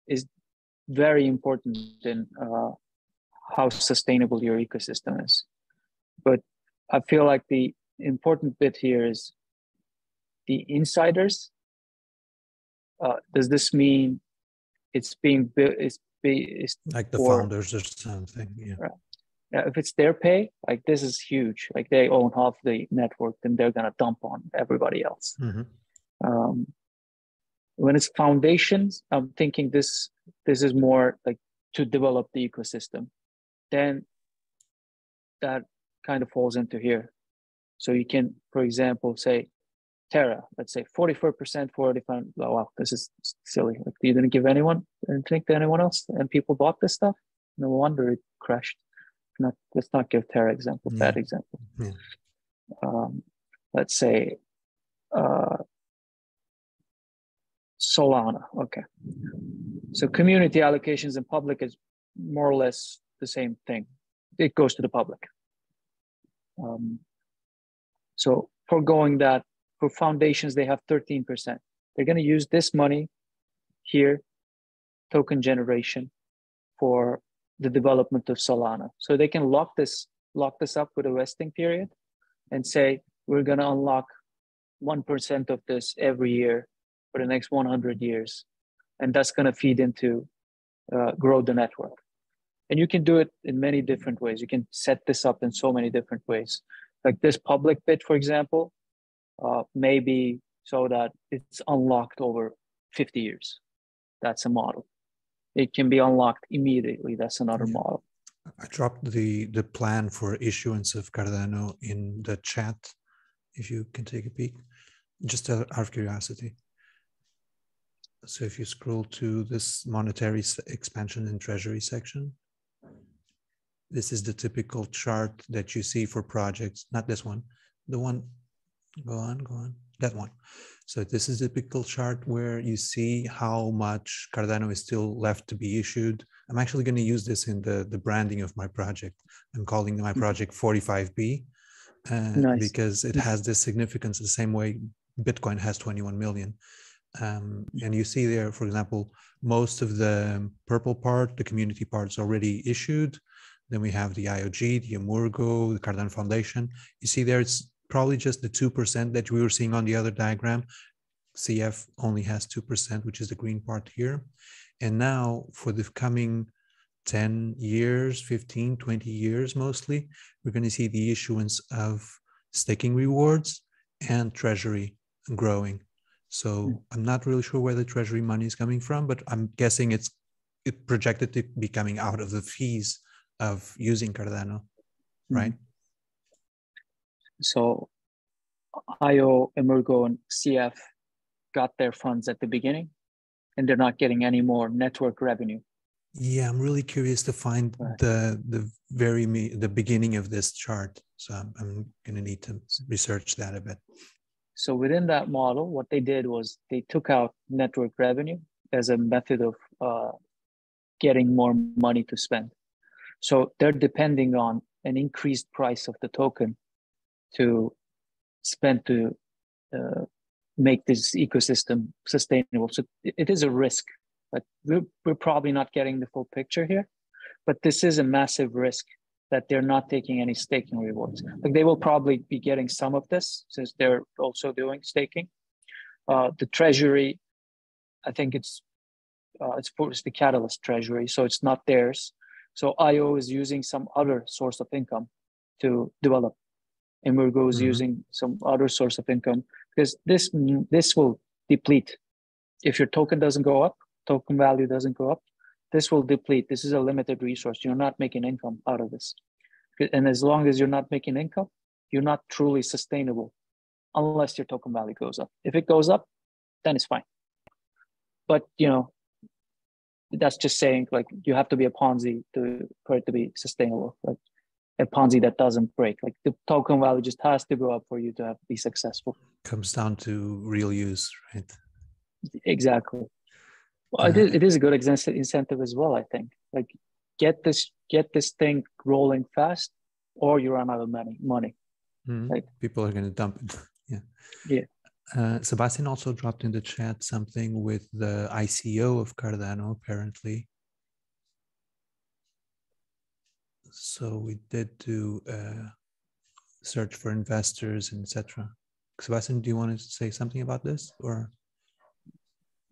is very important in how sustainable your ecosystem is. But I feel like the important bit here is the insiders. Does this mean it's being built? It's like the founders or something? Yeah. Right. Yeah, if it's their pay, like this is huge. Like they own half the network, then they're gonna dump on everybody else. Mm-hmm. When it's foundations, I'm thinking this is more like to develop the ecosystem. Then that kind of falls into here. So you can, for example, say Terra, let's say 44% for the fund. Oh, wow, this is silly. Like you didn't give anyone and think to anyone else, and people bought this stuff. No wonder it crashed. Let's not give Terra example, bad example. Yeah. Let's say Solana. Okay. So community allocations in public is more or less the same thing. It goes to the public. So foregoing that, for foundations, they have 13%. They're going to use this money here, token generation, for the development of Solana. So they can lock this up with a vesting period and say, we're going to unlock 1% of this every year for the next 100 years. And that's going to feed into grow the network. And you can do it in many different ways. You can set this up in so many different ways. Like this public bit, for example, maybe so that it's unlocked over 50 years. That's a model. It can be unlocked immediately. That's another model. I dropped the plan for issuance of Cardano in the chat, if you can take a peek, just out of curiosity. So if you scroll to this monetary expansion and treasury section, this is the typical chart that you see for projects, not this one, the one, go on, that one. So this is a typical chart where you see how much Cardano is still left to be issued. I'm actually going to use this in the branding of my project. I'm calling my project 45B because it has this significance the same way Bitcoin has 21 million. And you see there, for example, most of the purple part, the community part, is already issued. Then we have the IOG, the Emurgo, the Cardano Foundation. You see there, it's probably just the 2% that we were seeing on the other diagram. CF only has 2%, which is the green part here. And now for the coming 10 years, 15, 20 years mostly, we're going to see the issuance of staking rewards and treasury growing. So I'm not really sure where the treasury money is coming from, but I'm guessing it projected to be coming out of the fees of using Cardano, right? So IO, Emurgo, and CF got their funds at the beginning, and they're not getting any more network revenue. Yeah, I'm really curious to find the beginning of this chart. So I'm going to need to research that a bit. So within that model, what they did was they took out network revenue as a method of getting more money to spend. So they're depending on an increased price of the token to spend to make this ecosystem sustainable. So it is a risk. Like we're probably not getting the full picture here, but this is a massive risk that they're not taking any staking rewards. Like they will probably be getting some of this since they're also doing staking. The treasury, I think it's the Catalyst treasury, so it's not theirs. So IO is using some other source of income to develop. Emurgo is using some other source of income because this will deplete. If your token doesn't go up, token value doesn't go up, this will deplete. This is a limited resource. You're not making income out of this. And as long as you're not making income, you're not truly sustainable unless your token value goes up. If it goes up, then it's fine. But, that's just saying like you have to be a Ponzi for it to be sustainable. Like a Ponzi that doesn't break. Like the token value just has to go up for you to be successful. Comes down to real use, right? Exactly. Well, it is a good incentive as well, I think. Like get this thing rolling fast, or you run out of money. Like people are going to dump it. Yeah. Sebastian also dropped in the chat something with the ICO of Cardano, apparently. So we did do search for investors, etc. Sebastian, do you want to say something about this, or?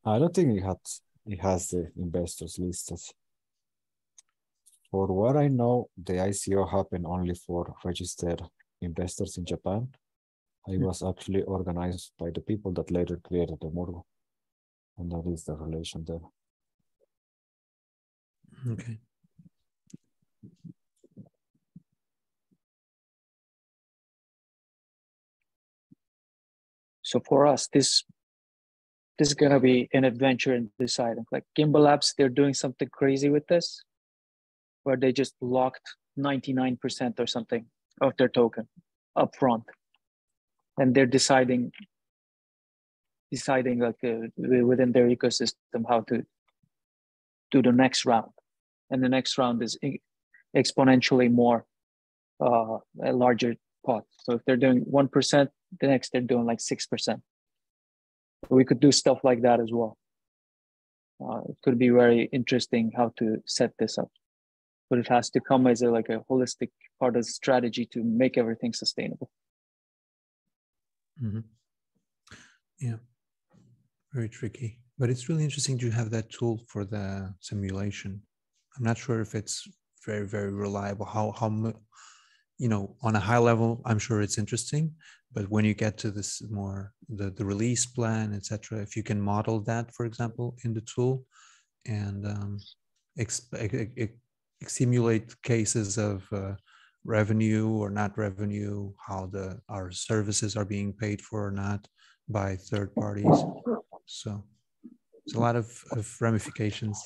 I don't think it has the investors listed. For what I know, the ICO happened only for registered investors in Japan. It was actually organized by the people that later created the model. And that is the relation there. Okay. So for us, this is going to be an adventure in deciding. Like Gimbal Labs, they're doing something crazy with this, where they just locked 99% or something of their token up front. And they're deciding like within their ecosystem how to do the next round. And the next round is exponentially more a larger pot. So if they're doing 1%, the next they're doing like 6%. We could do stuff like that as well. It could be very interesting how to set this up, but it has to come as a holistic part of the strategy to make everything sustainable. Mm-hmm. Yeah, very tricky, but it's really interesting to have that tool for the simulation. I'm not sure if it's very, very reliable. How on a high level, I'm sure it's interesting, but when you get to this more the release plan, etc., if you can model that, for example, in the tool and simulate cases of revenue or not revenue, how our services are being paid for or not by third parties. So it's a lot of ramifications.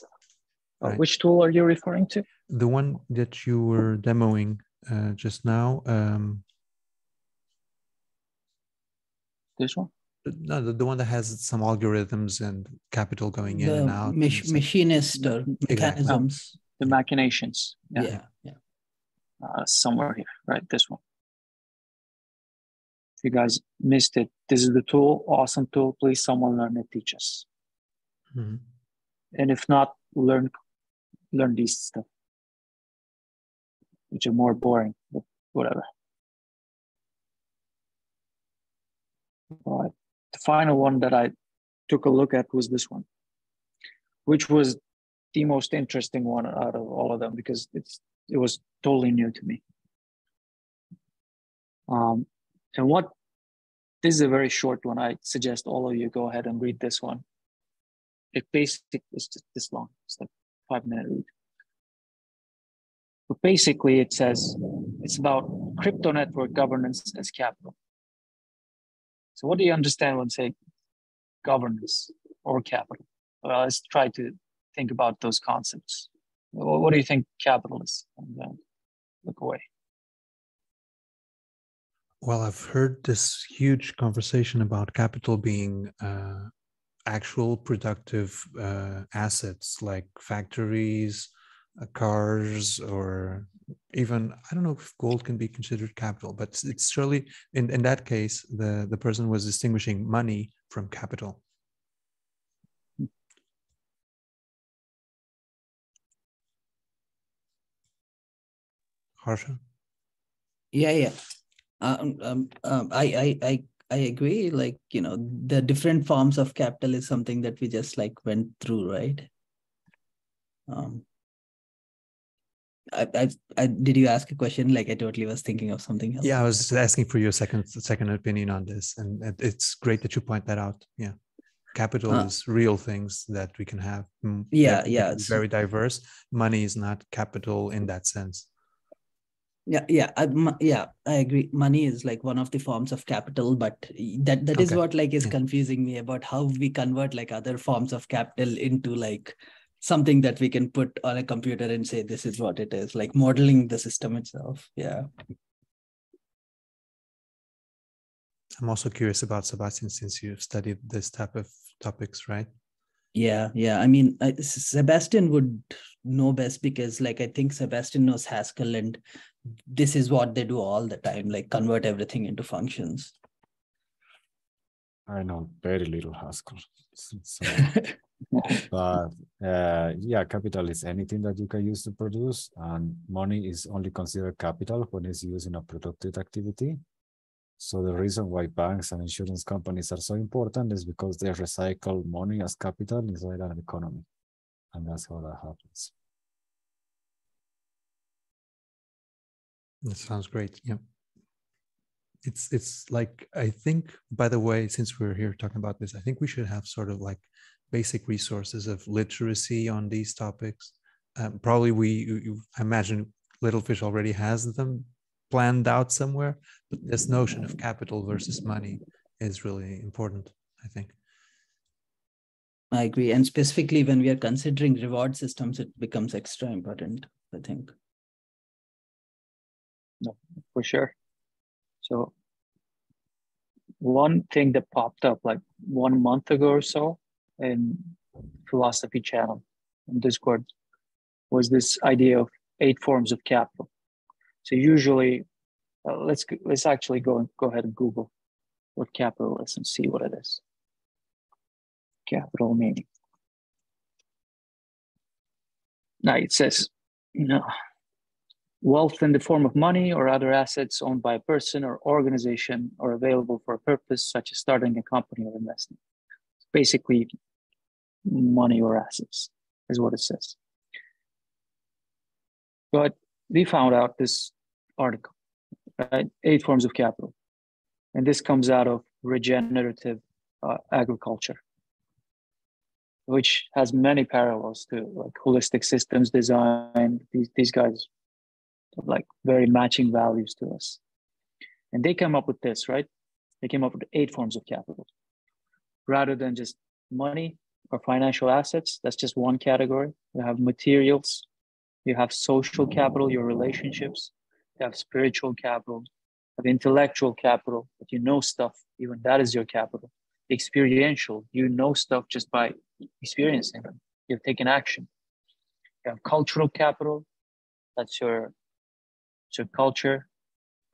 Right? Which tool are you referring to? The one that you were demoing just now. This one? No, the one that has some algorithms and capital going in and out. Machinist or mechanisms. The machinations. Yeah. Somewhere here, right? This one. If you guys missed it, this is the tool. Awesome tool. Please, someone learn it, teach us. Mm-hmm. And if not, learn these stuff, which are more boring, but whatever. All right. The final one that I took a look at was this one, which was the most interesting one out of all of them because it was totally new to me. And this is a very short one. I suggest all of you go ahead and read this one. It basically is just this long. It's like 5-minute read. But basically it says it's about crypto network governance as capital. So what do you understand when say governance or capital? Well, let's try to think about those concepts. What do you think capital is? And look away. Well, I've heard this huge conversation about capital being actual productive assets like factories, cars, or even, I don't know if gold can be considered capital, but it's surely, in that case, the person was distinguishing money from capital. Harsha? Yeah. I agree. Like, the different forms of capital is something that we just went through, right? Did you ask a question? I totally was thinking of something else. Yeah, I was just asking for your second opinion on this, and it's great that you point that out. Yeah, capital is real things that we can have. Yeah. It's very diverse. Money is not capital in that sense. Yeah, I agree. Money is one of the forms of capital, but that is what is confusing me about how we convert other forms of capital into something that we can put on a computer and say, this is what it is, like modeling the system itself. Yeah. I'm also curious about Sebastian, since you've studied this type of topics, right? Yeah. I mean, Sebastian would know best because, like, I think Sebastian knows Haskell, and this is what they do all the time, like convert everything into functions. I know very little Haskell. But yeah, capital is anything that you can use to produce, and money is only considered capital when it's used in a productive activity. So the reason why banks and insurance companies are so important is because they recycle money as capital inside an economy. And that's how that happens. That sounds great. Yeah. It's like, I think, by the way, since we're here talking about this, I think we should have sort of like basic resources of literacy on these topics. Probably I imagine Littlefish already has them planned out somewhere, but this notion of capital versus money is really important, I think. I agree. And specifically when we are considering reward systems, it becomes extra important, I think. No, for sure. So one thing that popped up like 1 month ago or so in Philosophy channel in Discord was this idea of 8 forms of capital. So usually, let's actually go ahead and Google what capital is and see what it is. Capital meaning. Now it says, wealth in the form of money or other assets owned by a person or organization or available for a purpose such as starting a company or investing. Basically, money or assets is what it says. But we found out this article, right? 8 forms of capital. And this comes out of regenerative agriculture, which has many parallels to like holistic systems design. These guys have like very matching values to us. And they came up with this, right? They came up with 8 forms of capital. Rather than just money or financial assets, that's just one category. You have materials, you have social capital, your relationships, you have spiritual capital, you have intellectual capital, that you know stuff, even that is your capital. Experiential, you know stuff just by experiencing them. You've taken action. You have cultural capital, that's your culture,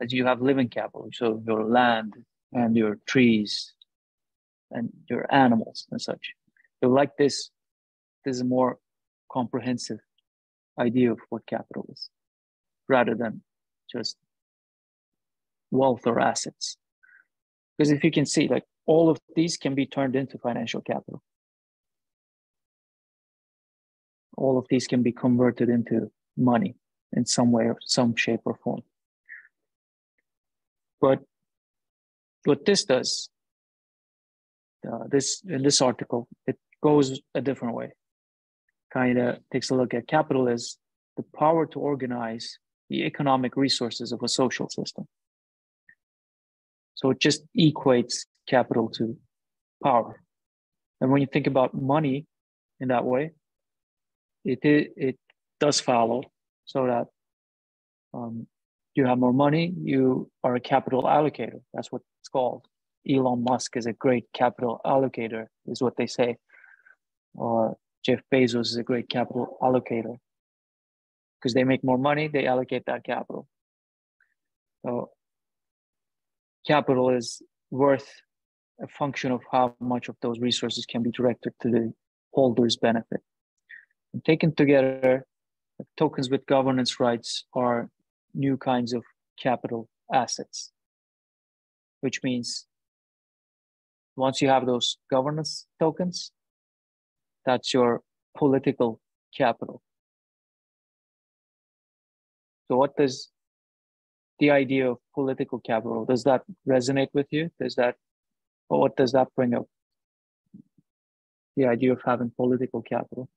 that you have living capital, so your land and your trees and your animals and such. So like this is a more comprehensive idea of what capital is, rather than just wealth or assets. Because if you can see, like all of these can be turned into financial capital. All of these can be converted into money in some way or some shape or form. But what this does, in this article, it goes a different way. Kind of takes a look at capital as the power to organize the economic resources of a social system. So it just equates capital to power. And when you think about money in that way, it does follow, so that you have more money, you are a capital allocator. That's what it's called. Elon Musk is a great capital allocator, is what they say. Or Jeff Bezos is a great capital allocator. Because they make more money, they allocate that capital. So capital is worth a function of how much of those resources can be directed to the holder's benefit. And taken together, tokens with governance rights are new kinds of capital assets, which means once you have those governance tokens, that's your political capital. So what does the idea of political capital, does that resonate with you? Or what does that bring up? The idea of having political capital.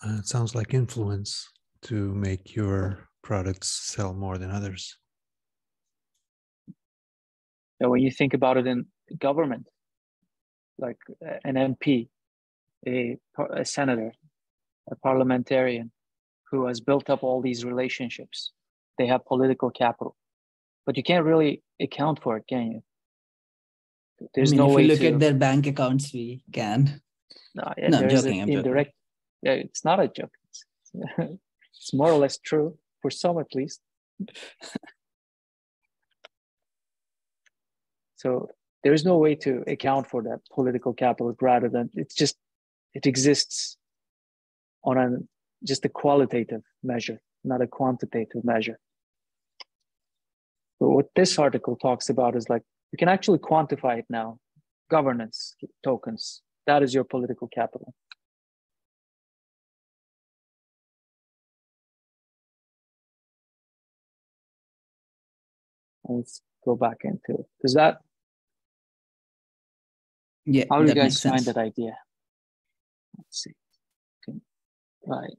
It sounds like influence to make your products sell more than others. When you think about it in government, like an MP, a senator, a parliamentarian who has built up all these relationships. They have political capital, but you can't really account for it, can you? There's no if way we look to at their bank accounts, we can. No, No, there is an I'm indirect. Yeah, it's not a joke. It's more or less true for some, at least. So there is no way to account for that political capital rather than it exists on just a qualitative measure, not a quantitative measure. But what this article talks about is like, you can actually quantify it now. Governance tokens, that is your political capital. Let's go back into it. Does that? Yeah. How do you guys find that idea? Let's see. Okay. Right.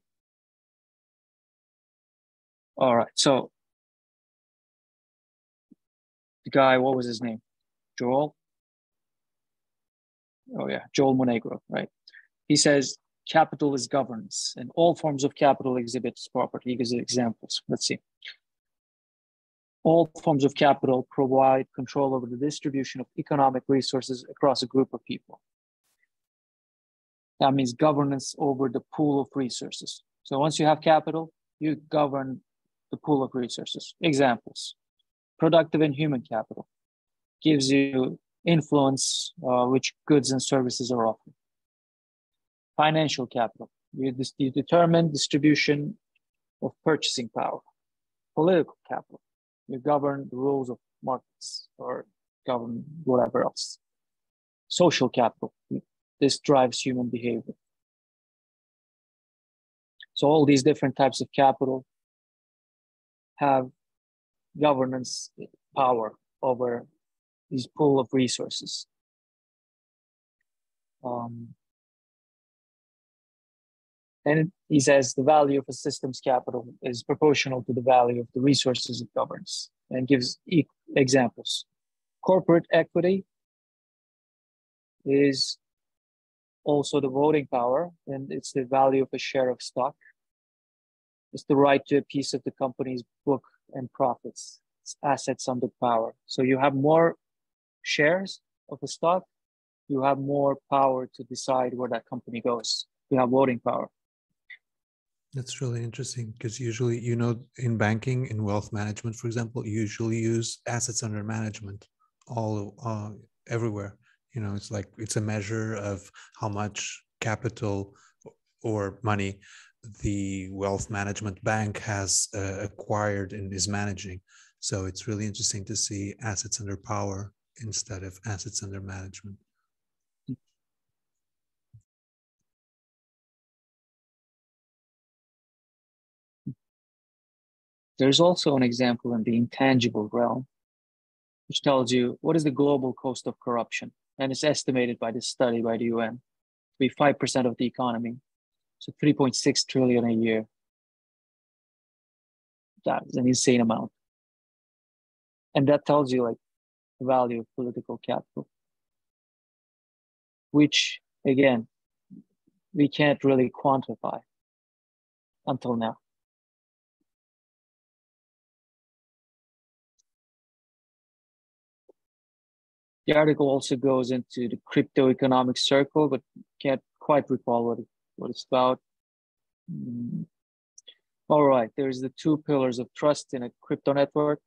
All right. So the guy, what was his name? Joel? Oh yeah, Joel Monegro, right? He says capital is governance, and all forms of capital exhibit property. He gives examples. Let's see. All forms of capital provide control over the distribution of economic resources across a group of people. That means governance over the pool of resources. So once you have capital, you govern the pool of resources. Examples: productive and human capital gives you influence which goods and services are offered. Financial capital, you determine distribution of purchasing power. Political capital, you govern the rules of markets or govern whatever else. Social capital, this drives human behavior. So all these different types of capital have governance power over these pool of resources. And he says the value of a system's capital is proportional to the value of the resources it governs, and gives examples. Corporate equity is also the voting power, and it's the value of a share of stock. It's the right to a piece of the company's book and profits. It's assets under power. So you have more shares of a stock, you have more power to decide where that company goes. You have voting power. That's really interesting because usually, in banking, in wealth management, for example, you usually use assets under management everywhere. It's like it's a measure of how much capital or money the wealth management bank has acquired and is managing. So it's really interesting to see assets under power instead of assets under management. There's also an example in the intangible realm, which tells you what is the global cost of corruption. And it's estimated by this study by the UN to be 5% of the economy. So 3.6 trillion a year. That is an insane amount. And that tells you like the value of political capital, which again, we can't really quantify until now. The article also goes into the crypto economic circle, but can't quite recall what it's about. All right, there's the two pillars of trust in a crypto network.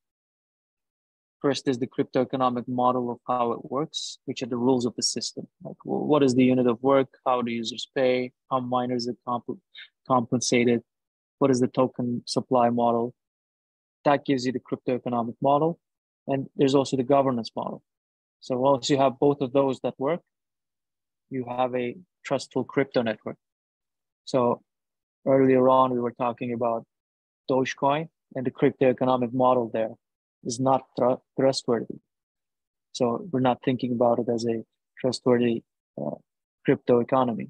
First is the crypto economic model of how it works, which are the rules of the system. Like, well, what is the unit of work? How do users pay? How miners are compensated? What is the token supply model? That gives you the crypto economic model. And there's also the governance model. So once you have both of those that work, you have a trustful crypto network. So earlier on, we were talking about Dogecoin, and the crypto economic model there is not trustworthy. So we're not thinking about it as a trustworthy crypto economy,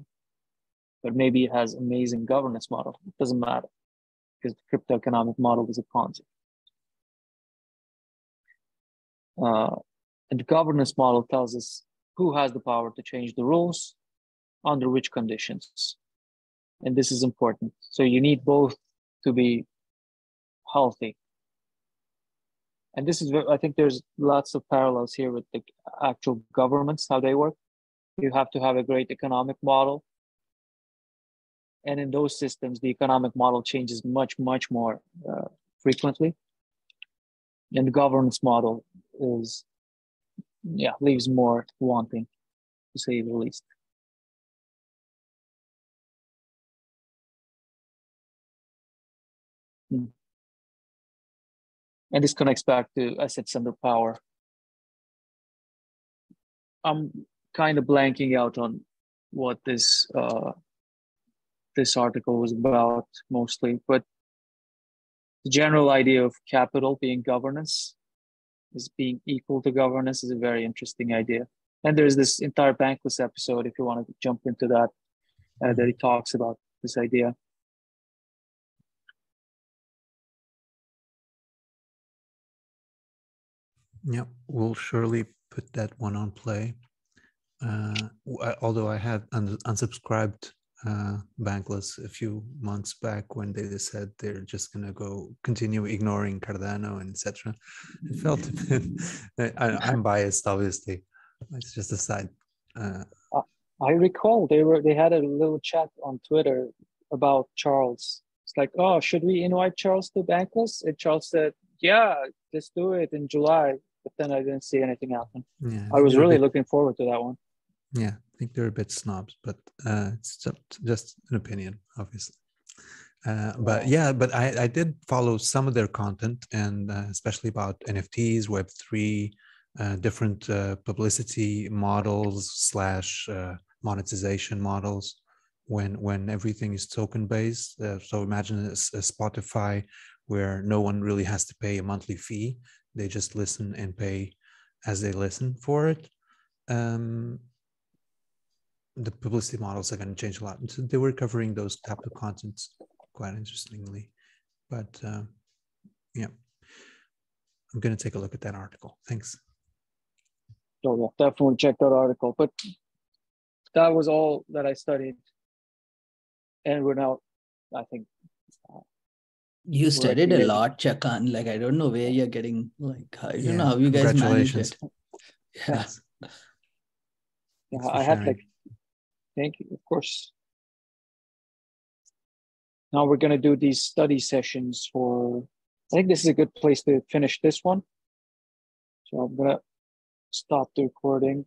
but maybe it has amazing governance model. It doesn't matter because the crypto economic model is a Ponzi. And the governance model tells us who has the power to change the rules, under which conditions. And this is important. So you need both to be healthy. And this is, I think there's lots of parallels here with the actual governments, how they work. You have to have a great economic model. And in those systems, the economic model changes much, much more frequently. And the governance model is, leaves more wanting, to say the least. And this connects back to assets under power. I'm kind of blanking out on what this this article was about mostly, but the general idea of capital being governance, is being equal to governance, is a very interesting idea. And there's this entire Bankless episode, if you want to jump into that, that he talks about this idea. Yeah, we'll surely put that one on play. Although I had unsubscribed Bankless a few months back when they said they're just going to continue ignoring Cardano and etc. It felt a bit, I'm biased, obviously. It's just a side. I recall they had a little chat on Twitter about Charles. It's like, oh, should we invite Charles to Bankless? And Charles said, yeah, let's do it in July. But then I didn't see anything happen. Yeah, I was really looking forward to that one. Yeah, I think they're a bit snobs, but it's just an opinion, obviously. But I did follow some of their content, and especially about NFTs, Web3, different publicity models / monetization models when everything is token based. So imagine a Spotify where no one really has to pay a monthly fee. They just listen and pay as they listen for it. The publicity models are going to change a lot. So they were covering those type of contents quite interestingly. But yeah, I'm going to take a look at that article. Thanks. Oh, yeah, definitely check that article. But that was all that I studied. And we're now, I think. You studied a lot, Chakan. Like, I don't know where you're getting, like, I don't know how you guys managed it. Yeah. Yeah, I have like, thank you, of course. Now we're going to do these study sessions for, I think this is a good place to finish this one. So I'm going to stop the recording.